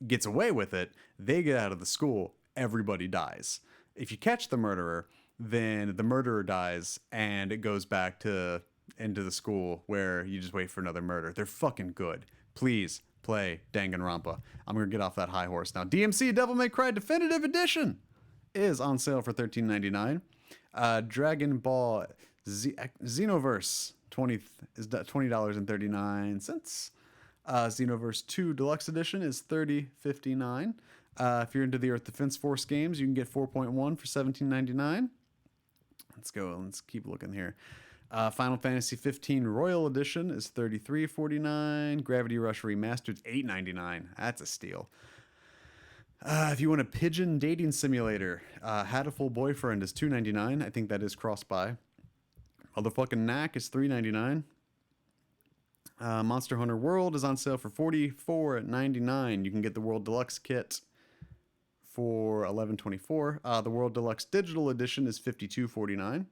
Speaker 1: gets away with it, they get out of the school, everybody dies. If you catch the murderer, then the murderer dies and it goes back into the school where you just wait for another murder. They're fucking good. Please play Danganronpa. I'm going to get off that high horse now. DMC Devil May Cry Definitive Edition is on sale for $13.99. Dragon Ball Xenoverse is $20.39. Xenoverse 2 Deluxe Edition is $30.59. If you're into the Earth Defense Force games, you can get 4.1 for $17.99. Let's go. Let's keep looking here. Final Fantasy 15 Royal Edition is $33.49. Gravity Rush Remastered is $8.99. That's a steal. If you want a pigeon dating simulator, Hatful Boyfriend is $2.99. I think that is cross-buy. Motherfucking Knack is $3.99. Monster Hunter World is on sale for $44.99. You can get the World Deluxe kit for $11.24. The World Deluxe Digital Edition is $52.49.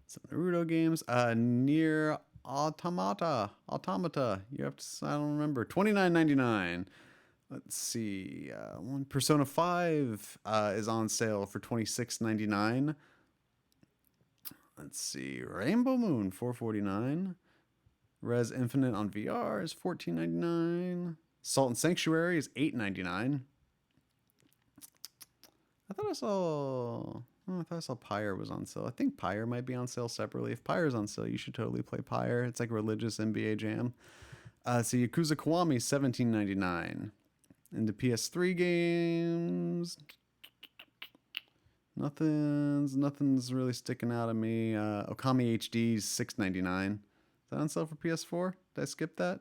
Speaker 1: Some Naruto games. Nier Automata. You have to, I don't remember. $29.99. Let's see. Persona 5 is on sale for $26.99. Let's see. Rainbow Moon, $4.49. Res Infinite on VR is $14.99. Salt and Sanctuary is $8.99. I thought I saw Pyre was on sale. I think Pyre might be on sale separately. If Pyre's on sale, you should totally play Pyre. It's like religious NBA Jam. So Yakuza Kiwami, $17.99. Into PS3 games, nothing's really sticking out of me. Okami HD is $6.99. Is that on sale for PS4? Did I skip that?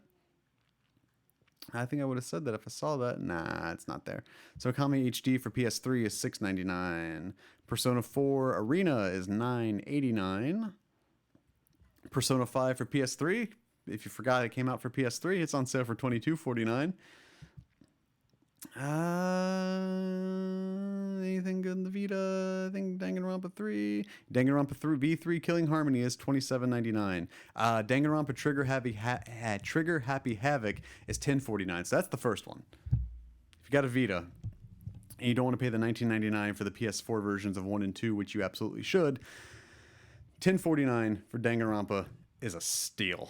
Speaker 1: I think I would have said that if I saw that. Nah, it's not there. So Okami HD for PS3 is $6.99. Persona 4 Arena is $9.89. Persona 5 for PS3. If you forgot it came out for PS3, it's on sale for $22.49. Anything good in the Vita? I think Danganronpa 3. Danganronpa 3 V3 Killing Harmony is $27.99. Danganronpa Trigger Happy Havoc is $10.49. So that's the first one. If you got a Vita and you don't want to pay the $19.99 for the PS4 versions of 1 and 2, which you absolutely should, $10.49 for Danganronpa is a steal.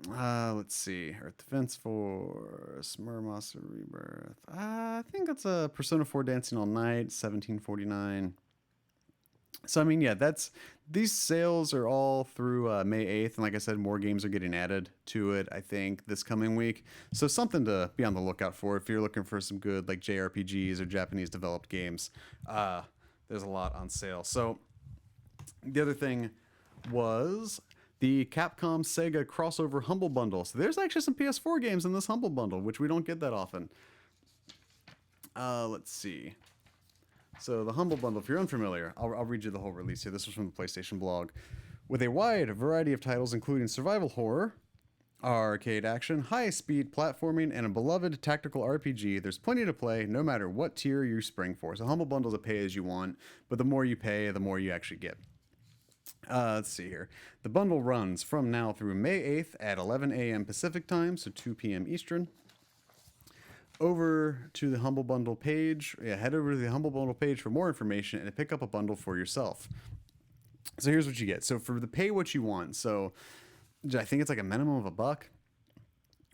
Speaker 1: Let's see. Earth Defense Force, Murmasa Rebirth. I think that's a Persona 4 Dancing All Night, $17.49. So I mean, yeah, these sales are all through May 8th, and like I said, more games are getting added to it, I think, this coming week. So something to be on the lookout for if you're looking for some good like JRPGs or Japanese developed games. There's a lot on sale. So the other thing was the Capcom Sega crossover Humble Bundle. So there's actually some PS4 games in this Humble Bundle, which we don't get that often. Let's see. So the Humble Bundle, if you're unfamiliar, I'll read you the whole release here. This was from the PlayStation blog. With a wide variety of titles, including survival horror, Arcade action, high speed platforming, and a beloved tactical RPG. There's plenty to play no matter what tier you spring for. So Humble Bundle's a pay as you want, but the more you pay, the more you actually get. Let's see here. The bundle runs from now through May 8th at 11 a.m. Pacific time, so 2 p.m. Eastern. Over to the Humble Bundle page. Yeah, head over to the Humble Bundle page for more information and to pick up a bundle for yourself. So here's what you get. So for the pay what you want, so I think it's like a minimum of $1.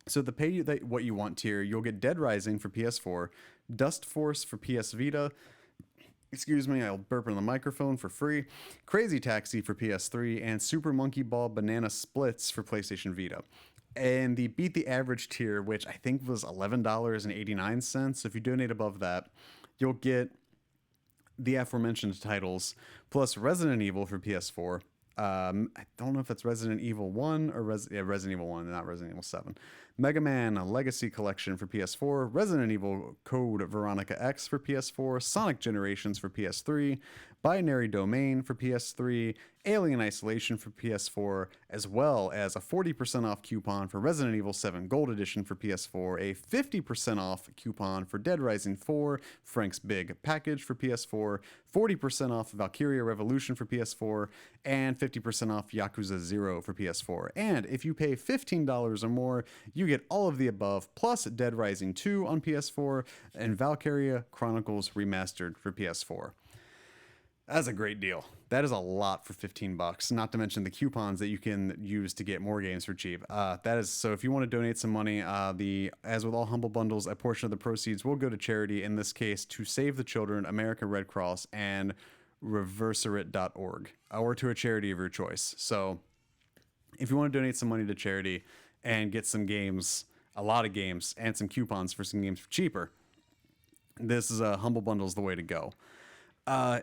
Speaker 1: So the pay that what you want tier, you'll get Dead Rising for PS4, Dust Force for PS Vita. Excuse me, I'll burp on the microphone for free. Crazy Taxi for PS3 and Super Monkey Ball Banana Splits for PlayStation Vita. And the Beat the Average tier, which I think was $11.89. So if you donate above that, you'll get the aforementioned titles plus Resident Evil for PS4. I don't know if it's Resident Evil 1 or Resident Evil 1, not Resident Evil 7. Mega Man Legacy Collection for PS4, Resident Evil Code Veronica X for PS4, Sonic Generations for PS3, Binary Domain for PS3, Alien Isolation for PS4, as well as a 40% off coupon for Resident Evil 7 Gold Edition for PS4, a 50% off coupon for Dead Rising 4, Frank's Big Package for PS4, 40% off Valkyria Revolution for PS4, and 50% off Yakuza 0 for PS4. And if you pay $15 or more, you get all of the above, plus Dead Rising 2 on PS4 and Valkyria Chronicles Remastered for PS4. That's a great deal. That is a lot for $15, not to mention the coupons that you can use to get more games for cheap. That is so if you want to donate some money, as with all Humble Bundles, a portion of the proceeds will go to charity, in this case to Save the Children, American Red Cross, and reverserit.org, or to a charity of your choice. So if you want to donate some money to charity and get some games, a lot of games, and some coupons for some games for cheaper, this is Humble Bundle's the way to go.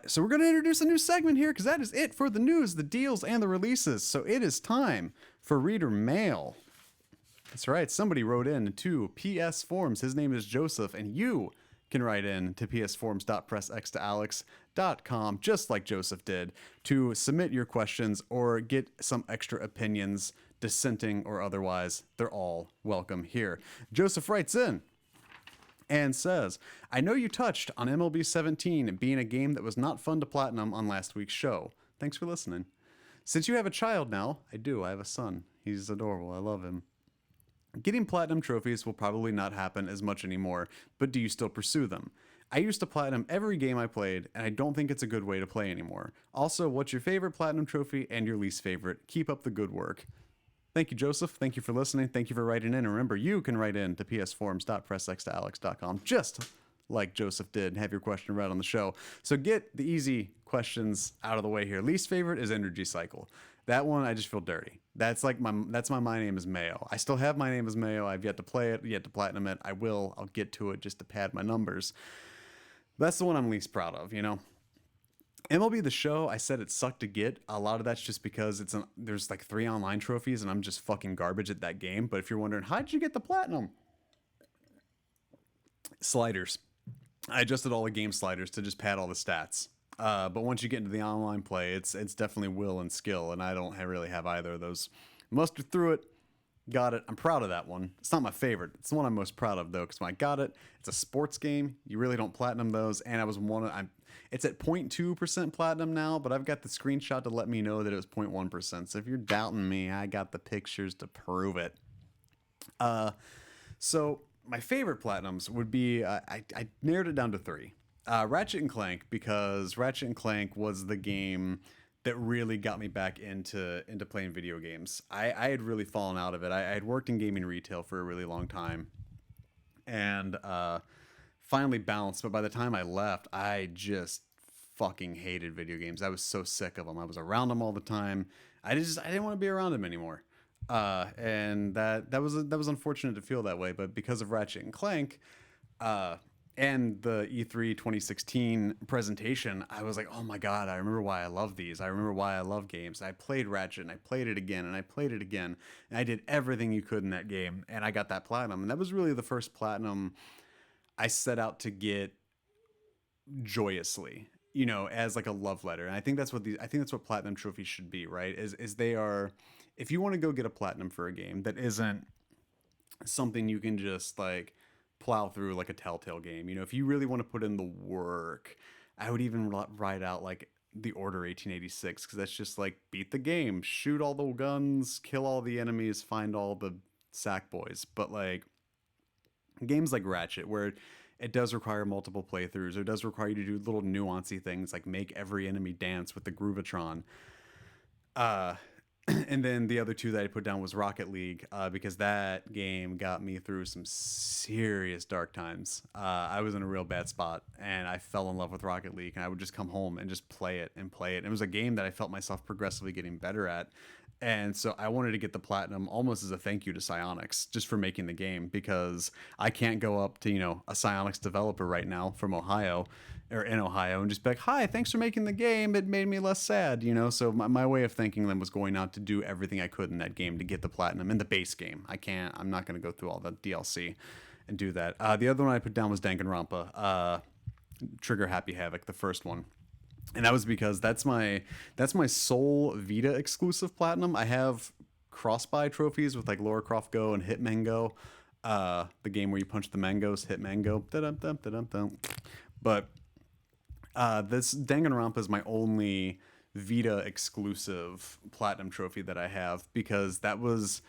Speaker 1: So we're going to introduce a new segment here because that is it for the news, the deals, and the releases. So it is time for reader mail. That's right. Somebody wrote in to PS Forums. His name is Joseph, and you can write in to psforums.pressxtoalex.com, just like Joseph did, to submit your questions or get some extra opinions, dissenting or otherwise. They're all welcome here. Joseph writes in and says, I know you touched on MLB 17 being a game that was not fun to platinum on last week's show. Thanks for listening. Since you have a child now, I do, I have a son. He's adorable, I love him. Getting platinum trophies will probably not happen as much anymore, but do you still pursue them? I used to platinum every game I played, and I don't think it's a good way to play anymore. Also, what's your favorite platinum trophy and your least favorite? Keep up the good work. Thank you, Joseph. Thank you for listening. Thank you for writing in. And remember, you can write in to psforums.pressxtoalex.com, just like Joseph did, and have your question read on the show. So get the easy questions out of the way here. Least favorite is Energy Cycle. That one, I just feel dirty. That's my My Name is Mayo. I still have My Name is Mayo. I've yet to play it, yet to platinum it. I'll get to it just to pad my numbers. That's the one I'm least proud of, you know? MLB The Show, I said it sucked to get. A lot of that's just because there's like 3 online trophies and I'm just fucking garbage at that game. But if you're wondering, how did you get the platinum? Sliders. I adjusted all the game sliders to just pad all the stats. But once you get into the online play, it's definitely will and skill, and I don't really have either of those. Mustered through it, got it. I'm proud of that one. It's not my favorite. It's the one I'm most proud of, though, because when I got it, it's a sports game. You really don't platinum those, and it's at 0.2% platinum now, but I've got the screenshot to let me know that it was 0.1%. So if you're doubting me, I got the pictures to prove it. So my favorite platinums would be, I narrowed it down to 3. Ratchet and Clank, because Ratchet and Clank was the game that really got me back into playing video games. I had really fallen out of it. I had worked in gaming retail for a really long time, and finally bounced. But by the time I left, I just fucking hated video games. I was so sick of them. I was around them all the time. I didn't want to be around them anymore. And that was unfortunate to feel that way. But because of Ratchet and Clank, and the E3 2016 presentation, I was like, oh my God, I remember why I love these. I remember why I love games. I played Ratchet and I played it again and I played it again. And I did everything you could in that game. And I got that platinum. And that was really the first platinum I set out to get joyously, as like a love letter. And I think that's what platinum trophies should be, right? Is if you want to go get a platinum for a game that isn't something you can just like plow through like a Telltale game, you know, if you really want to put in the work, I would even write out like the Order 1886, because that's just like beat the game, shoot all the guns, kill all the enemies, find all the sack boys. But like games like Ratchet, where it does require multiple playthroughs, or it does require you to do little nuancy things like make every enemy dance with the Groovatron. Uh, and then the other two that I put down was Rocket League, because that game got me through some serious dark times. I was in a real bad spot, and I fell in love with Rocket League, and I would just come home and just play it and play it. And it was a game that I felt myself progressively getting better at. And so I wanted to get the platinum almost as a thank you to Psyonix just for making the game, because I can't go up to, you know, a Psyonix developer right now from Ohio or in Ohio and just be like, hi, thanks for making the game. It made me less sad, you know? So my way of thanking them was going out to do everything I could in that game to get the platinum in the base game. I'm not going to go through all the DLC and do that. The other one I put down was Danganronpa, Trigger Happy Havoc, the first one. And that was because that's my sole Vita exclusive platinum. I have cross-buy trophies with like Lara Croft Go and Hitman Go, the game where you punch the mangoes, Hitman Go. But this Danganronpa is my only Vita exclusive platinum trophy that I have, because that was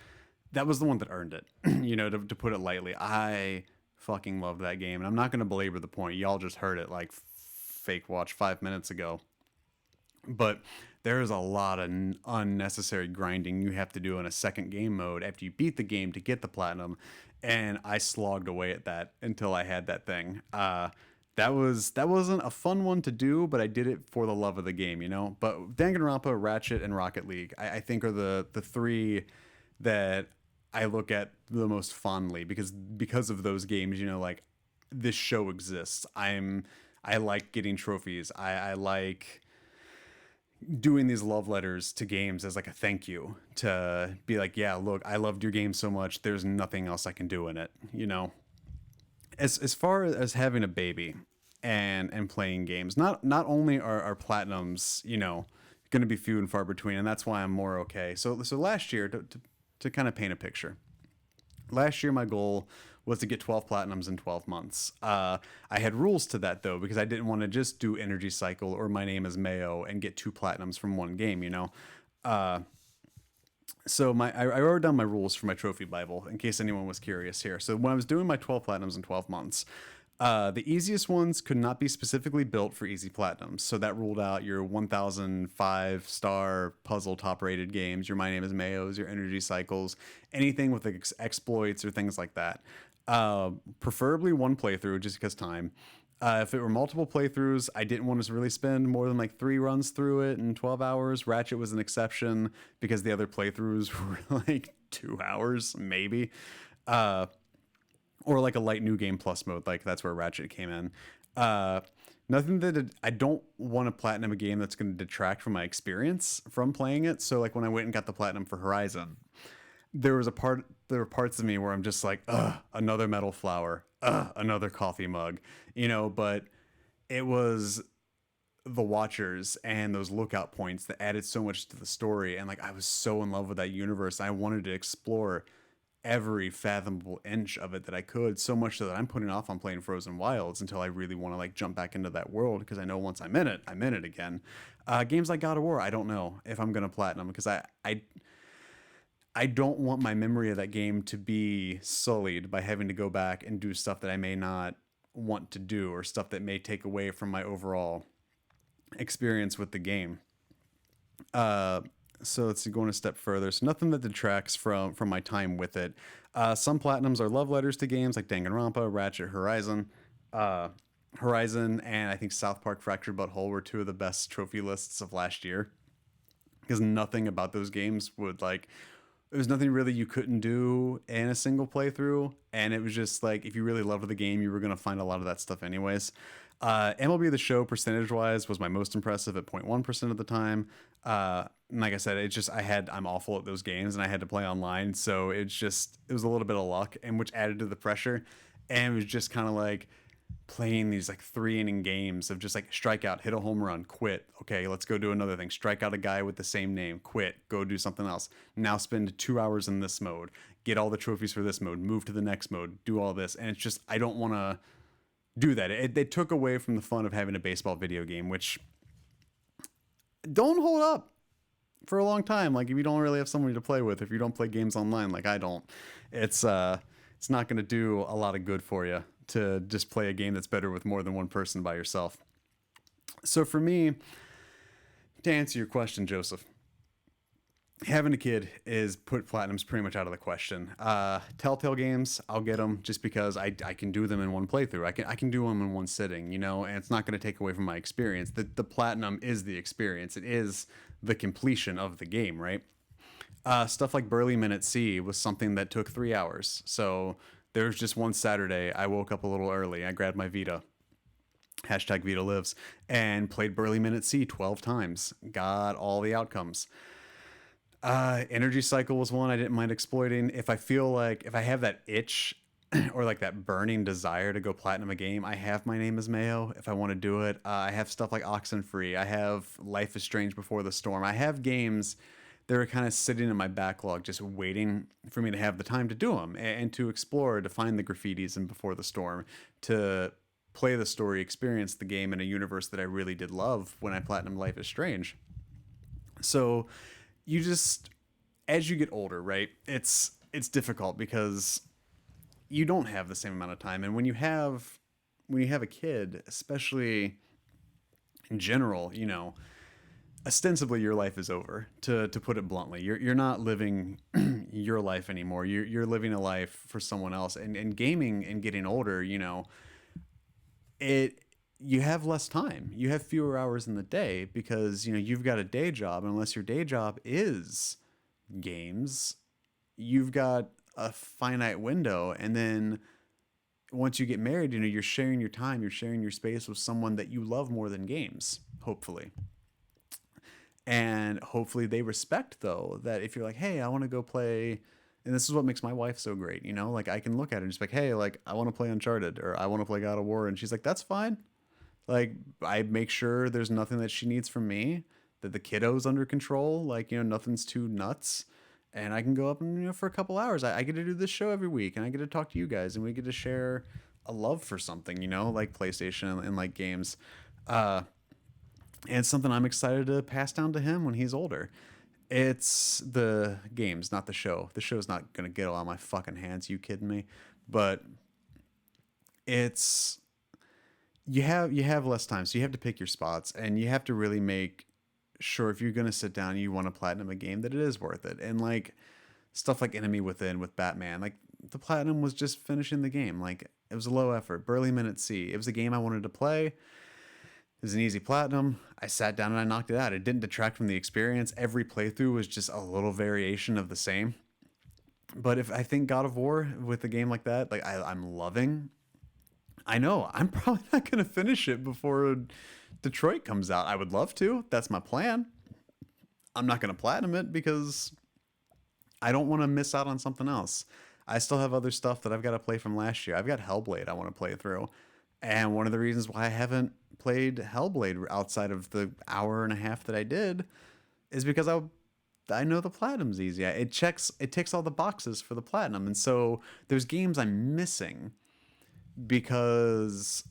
Speaker 1: the one that earned it. You know, to put it lightly, I fucking loved that game, and I'm not going to belabor the point. Y'all just heard it like fake watch 5 minutes ago. But there is a lot of unnecessary grinding you have to do in a second game mode after you beat the game to get the platinum, and I slogged away at that until I had that thing. That wasn't a fun one to do, but I did it for the love of the game, you know. But Danganronpa, Ratchet, and Rocket League, I think are the three that I look at the most fondly, because of those games. You know, like, this show exists. I like getting trophies. I like doing these love letters to games as like a thank you, to be like, yeah, look, I loved your game so much, there's nothing else I can do in it, you know. As far as having a baby and playing games, not only are platinums, you know, going to be few and far between, and that's why I'm more okay. So last year, to kind of paint a picture, last year my goal was to get 12 platinums in 12 months. I had rules to that, though, because I didn't want to just do Energy Cycle or My Name is Mayo and get 2 platinums from one game, you know. So I wrote down my rules for my trophy Bible in case anyone was curious here. So when I was doing my 12 platinums in 12 months, the easiest ones could not be specifically built for easy platinums. So that ruled out your 1,005-star puzzle top-rated games, your My Name is Mayos, your Energy Cycles, anything with exploits or things like that. Preferably one playthrough, just because time. If it were multiple playthroughs, I didn't want to really spend more than like 3 runs through it in 12 hours. Ratchet was an exception because the other playthroughs were like 2 hours, maybe. Or like a light new game plus mode, like that's where Ratchet came in. Nothing that I don't want to platinum a game that's going to detract from my experience from playing it. So like when I went and got the platinum for Horizon, there were parts of me where I'm just like, another metal flower, another coffee mug, you know. But it was the Watchers and those lookout points that added so much to the story, and like I was so in love with that universe. I wanted to explore every fathomable inch of it that I could, so much so that I'm putting off on playing Frozen Wilds until I really want to like jump back into that world, because I know once I'm in it again. Games like God of War, I don't know if I'm gonna platinum, because I don't want my memory of that game to be sullied by having to go back and do stuff that I may not want to do, or stuff that may take away from my overall experience with the game. So let's go a step further. So nothing that detracts from my time with it. Some platinums are love letters to games like Danganronpa, Ratchet, Horizon. Horizon and I think South Park Fractured But Whole were 2 of the best trophy lists of last year, because nothing about those games would like... There was nothing really you couldn't do in a single playthrough, and it was just like, if you really loved the game, you were going to find a lot of that stuff anyways. MLB The Show, percentage-wise, was my most impressive at 0.1% of the time. And like I said, I'm awful at those games, and I had to play online, so it was a little bit of luck, and which added to the pressure. And it was just kind of like, playing these like 3 inning games of just like strike out, hit a home run, quit. Okay, let's go do another thing. Strike out a guy with the same name, quit, go do something else. Now spend 2 hours in this mode, get all the trophies for this mode, move to the next mode, do all this. And it's just, I don't want to do that. It took away from the fun of having a baseball video game, which don't hold up for a long time. Like if you don't really have somebody to play with, if you don't play games online like I don't, it's not going to do a lot of good for you to just play a game that's better with more than one person by yourself. So for me, to answer your question, Joseph, having a kid is put platinums pretty much out of the question. Telltale games, I'll get them just because I can do them in one playthrough. I can do them in one sitting, and it's not going to take away from my experience. The platinum is the experience. It is the completion of the game, right? Stuff like Burly Minute C was something that took 3 hours. So there was just one Saturday, I woke up a little early. I grabbed my Vita, hashtag Vita lives, and played Burly Minute C 12 times. Got all the outcomes. Energy Cycle was one I didn't mind exploiting. If I have that itch or like that burning desire to go platinum a game, I have My Name is Mayo if I want to do it. I have stuff like Oxenfree. I have Life is Strange Before the Storm. I have games that are kind of sitting in my backlog just waiting for me to have the time to do them and to explore, to find the graffitis in Before the Storm, to play the story, experience the game in a universe that I really did love when I platinumed Life is Strange. So you just, as you get older, right, it's difficult because you don't have the same amount of time. And when you have a kid, especially in general, ostensibly your life is over, to put it bluntly. You're not living your life anymore. You're living a life for someone else. And gaming and getting older, you have less time. You have fewer hours in the day because, you've got a day job. And unless your day job is games, you've got a finite window. And then once you get married, you're sharing your time, you're sharing your space with someone that you love more than games, hopefully. And hopefully they respect, though, that if you're like, hey, I want to go play, and this is what makes my wife so great, like I can look at her and just like, hey, like I want to play Uncharted or I want to play God of War. And she's like, that's fine. Like I make sure there's nothing that she needs from me, that the kiddo's under control, like, nothing's too nuts. And I can go up and, for a couple hours, I get to do this show every week and I get to talk to you guys and we get to share a love for something, like PlayStation and like games. And it's something I'm excited to pass down to him when he's older. It's the games, not the show. The show's not going to get on my fucking hands. You kidding me? But it's, you have less time. So you have to pick your spots and you have to really make sure if you're going to sit down and you want to platinum a game that it is worth it. And like stuff like Enemy Within with Batman, like the platinum was just finishing the game. Like it was a low effort. Burly Minute C. It was a game I wanted to play. It was an easy platinum. I sat down and I knocked it out. It didn't detract from the experience. Every playthrough was just a little variation of the same. But if I think God of War with a game like that, like I'm loving, I know I'm probably not going to finish it before Detroit comes out. I would love to. That's my plan. I'm not going to platinum it because I don't want to miss out on something else. I still have other stuff that I've got to play from last year. I've got Hellblade I want to play through. And one of the reasons why I haven't played Hellblade outside of the hour and a half that I did is because I know the platinum's easy. It ticks all the boxes for the platinum. And so there's games I'm missing because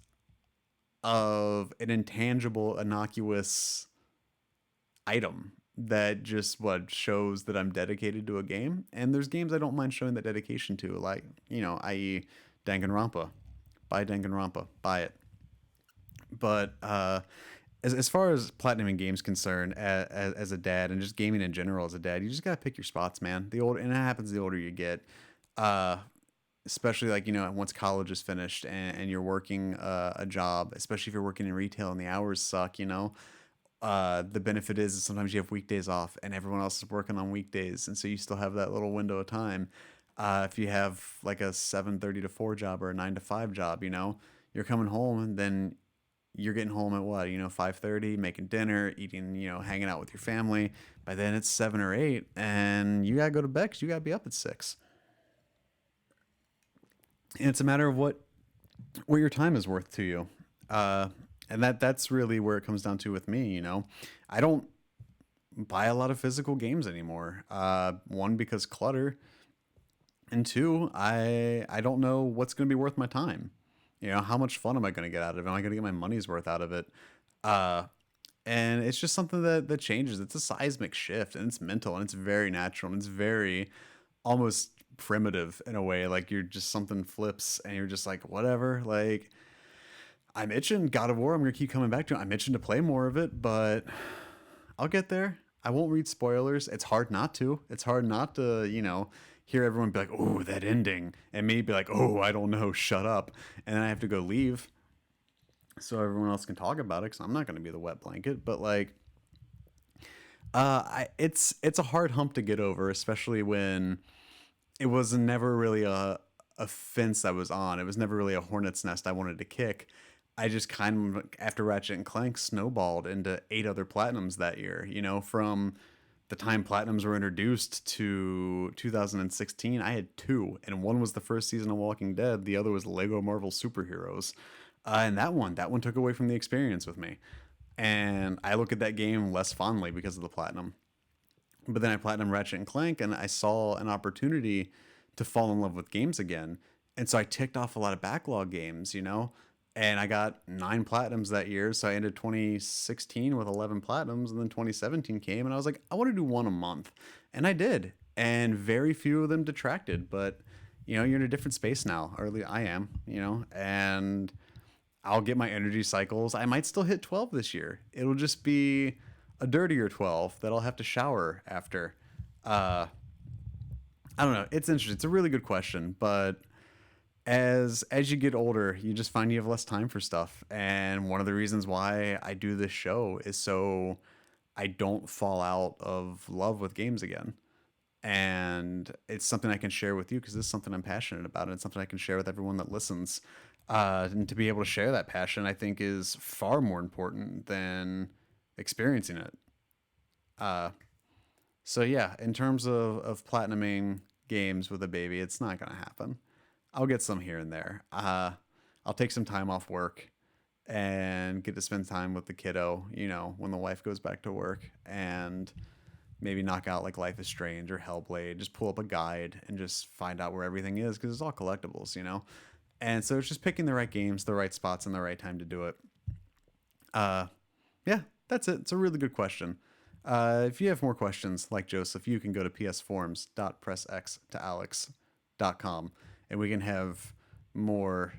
Speaker 1: of an intangible, innocuous item that just shows that I'm dedicated to a game. And there's games I don't mind showing that dedication to, like, i.e. Danganronpa. Buy Danganronpa. Buy it. But as far as platinum in games concerned, as a dad and just gaming in general as a dad, you just gotta pick your spots, man. And it happens the older you get. Especially like, once college is finished and you're working a job, especially if you're working in retail and the hours suck, the benefit is sometimes you have weekdays off and everyone else is working on weekdays. And so you still have that little window of time. If you have like a 7:30 to 4 job or a 9 to 5 job, you're coming home and then you're getting home at what, 5:30, making dinner, eating, hanging out with your family. By then it's 7 or 8 and you gotta go to bed because you gotta be up at 6. And it's a matter of what what your time is worth to you. Uh, and that's really where it comes down to with me. I don't buy a lot of physical games anymore. One, because clutter, and two, I don't know what's going to be worth my time. How much fun am I going to get out of it? Am I going to get my money's worth out of it? Uh, and it's just something that changes. It's a seismic shift, and it's mental, and it's very natural, and it's very almost primitive in a way. Like you're just something flips, and you're just like whatever. Like I'm itching. God of War. I'm gonna keep coming back to it. I'm itching to play more of it, but I'll get there. I won't read spoilers. It's hard not to. It's hard not to, hear everyone be like, "Oh, that ending," and me be like, "Oh, I don't know. Shut up." And then I have to go leave so everyone else can talk about it because I'm not going to be the wet blanket. But like, it's a hard hump to get over, especially when it was never really a fence I was on. It was never really a hornet's nest I wanted to kick. I just kind of, after Ratchet and Clank, snowballed into 8 other platinums that year. From the time platinums were introduced to 2016, I had 2, and one was the first season of Walking Dead. The other was Lego Marvel Superheroes, and that one took away from the experience with me. And I look at that game less fondly because of the platinum. But then I platinum Ratchet and Clank, and I saw an opportunity to fall in love with games again. And so I ticked off a lot of backlog games. And I got 9 platinums that year. So I ended 2016 with 11 platinums, and then 2017 came, and I was like, I want to do one a month. And I did. And very few of them detracted. But, you're in a different space now, or at least I am, and I'll get my energy cycles. I might still hit 12 this year. It'll just be a dirtier 12 that I'll have to shower after. Uh, I don't know. It's interesting. It's a really good question, but as you get older, you just find you have less time for stuff. And one of the reasons why I do this show is so I don't fall out of love with games again. And it's something I can share with you because this is something I'm passionate about, and it's something I can share with everyone that listens. And to be able to share that passion, I think, is far more important than experiencing it. Uh, so yeah, in terms of platinuming games with a baby, it's not gonna happen. I'll get some here and there. I'll take some time off work and get to spend time with the kiddo, when the wife goes back to work, and maybe knock out like Life is Strange or Hellblade. Just pull up a guide and just find out where everything is because it's all collectibles. And so it's just picking the right games, the right spots, and the right time to do it. Uh, yeah, that's it. It's a really good question. If you have more questions like Joseph, you can go to psforums.pressxtoalex.com, and we can have more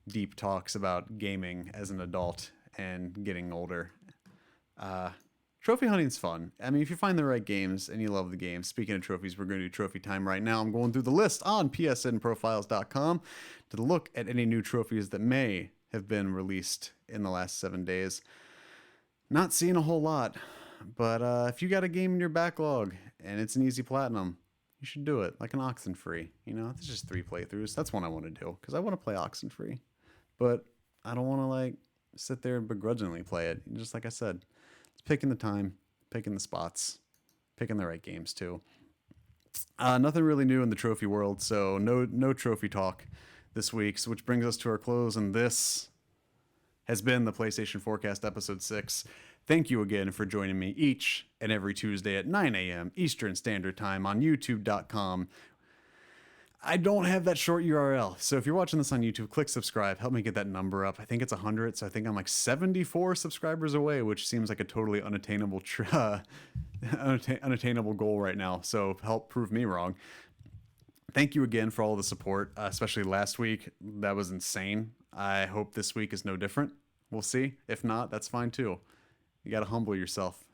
Speaker 1: deep talks about gaming as an adult and getting older. Uh, Trophy hunting's fun. I mean, if you find the right games and you love the game. Speaking of trophies, we're going to do trophy time right now. I'm going through the list on psnprofiles.com to look at any new trophies that may have been released in the last 7 days. Not seeing a whole lot, but if you got a game in your backlog and it's an easy platinum, you should do it. Like an Oxenfree. It's just 3 playthroughs. That's one I want to do because I want to play Oxenfree. But I don't want to like sit there and begrudgingly play it. Just like I said, it's picking the time, picking the spots, picking the right games too. Nothing really new in the trophy world, so no trophy talk this week. So which brings us to our close, and this has been the PlayStation Forecast Episode 6. Thank you again for joining me each and every Tuesday at 9 a.m. Eastern Standard Time on YouTube.com. I don't have that short URL, so if you're watching this on YouTube, click subscribe. Help me get that number up. I think it's 100, so I think I'm like 74 subscribers away, which seems like a totally unattainable unattainable goal right now. So help prove me wrong. Thank you again for all the support, especially last week. That was insane. I hope this week is no different. We'll see. If not, that's fine too. You got to humble yourself.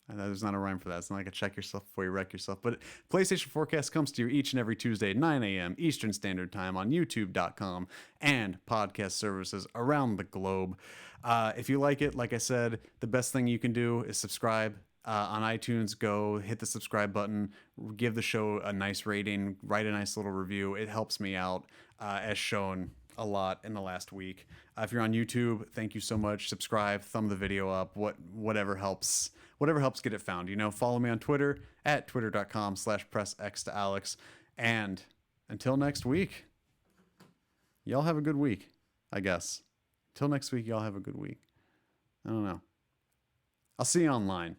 Speaker 1: I know there's not a rhyme for that. It's not like a check yourself before you wreck yourself. But PlayStation Forecast comes to you each and every Tuesday at 9 a.m. Eastern Standard Time on YouTube.com and podcast services around the globe. If you like it, like I said, the best thing you can do is subscribe. On iTunes, go hit the subscribe button, give the show a nice rating, write a nice little review. It helps me out, as shown a lot in the last week. If you're on YouTube, thank you so much. Subscribe, thumb the video up, whatever helps get it found. Follow me on Twitter at twitter.com/pressxtoalex. And until next week, y'all have a good week, I guess. Till next week, y'all have a good week. I don't know. I'll see you online.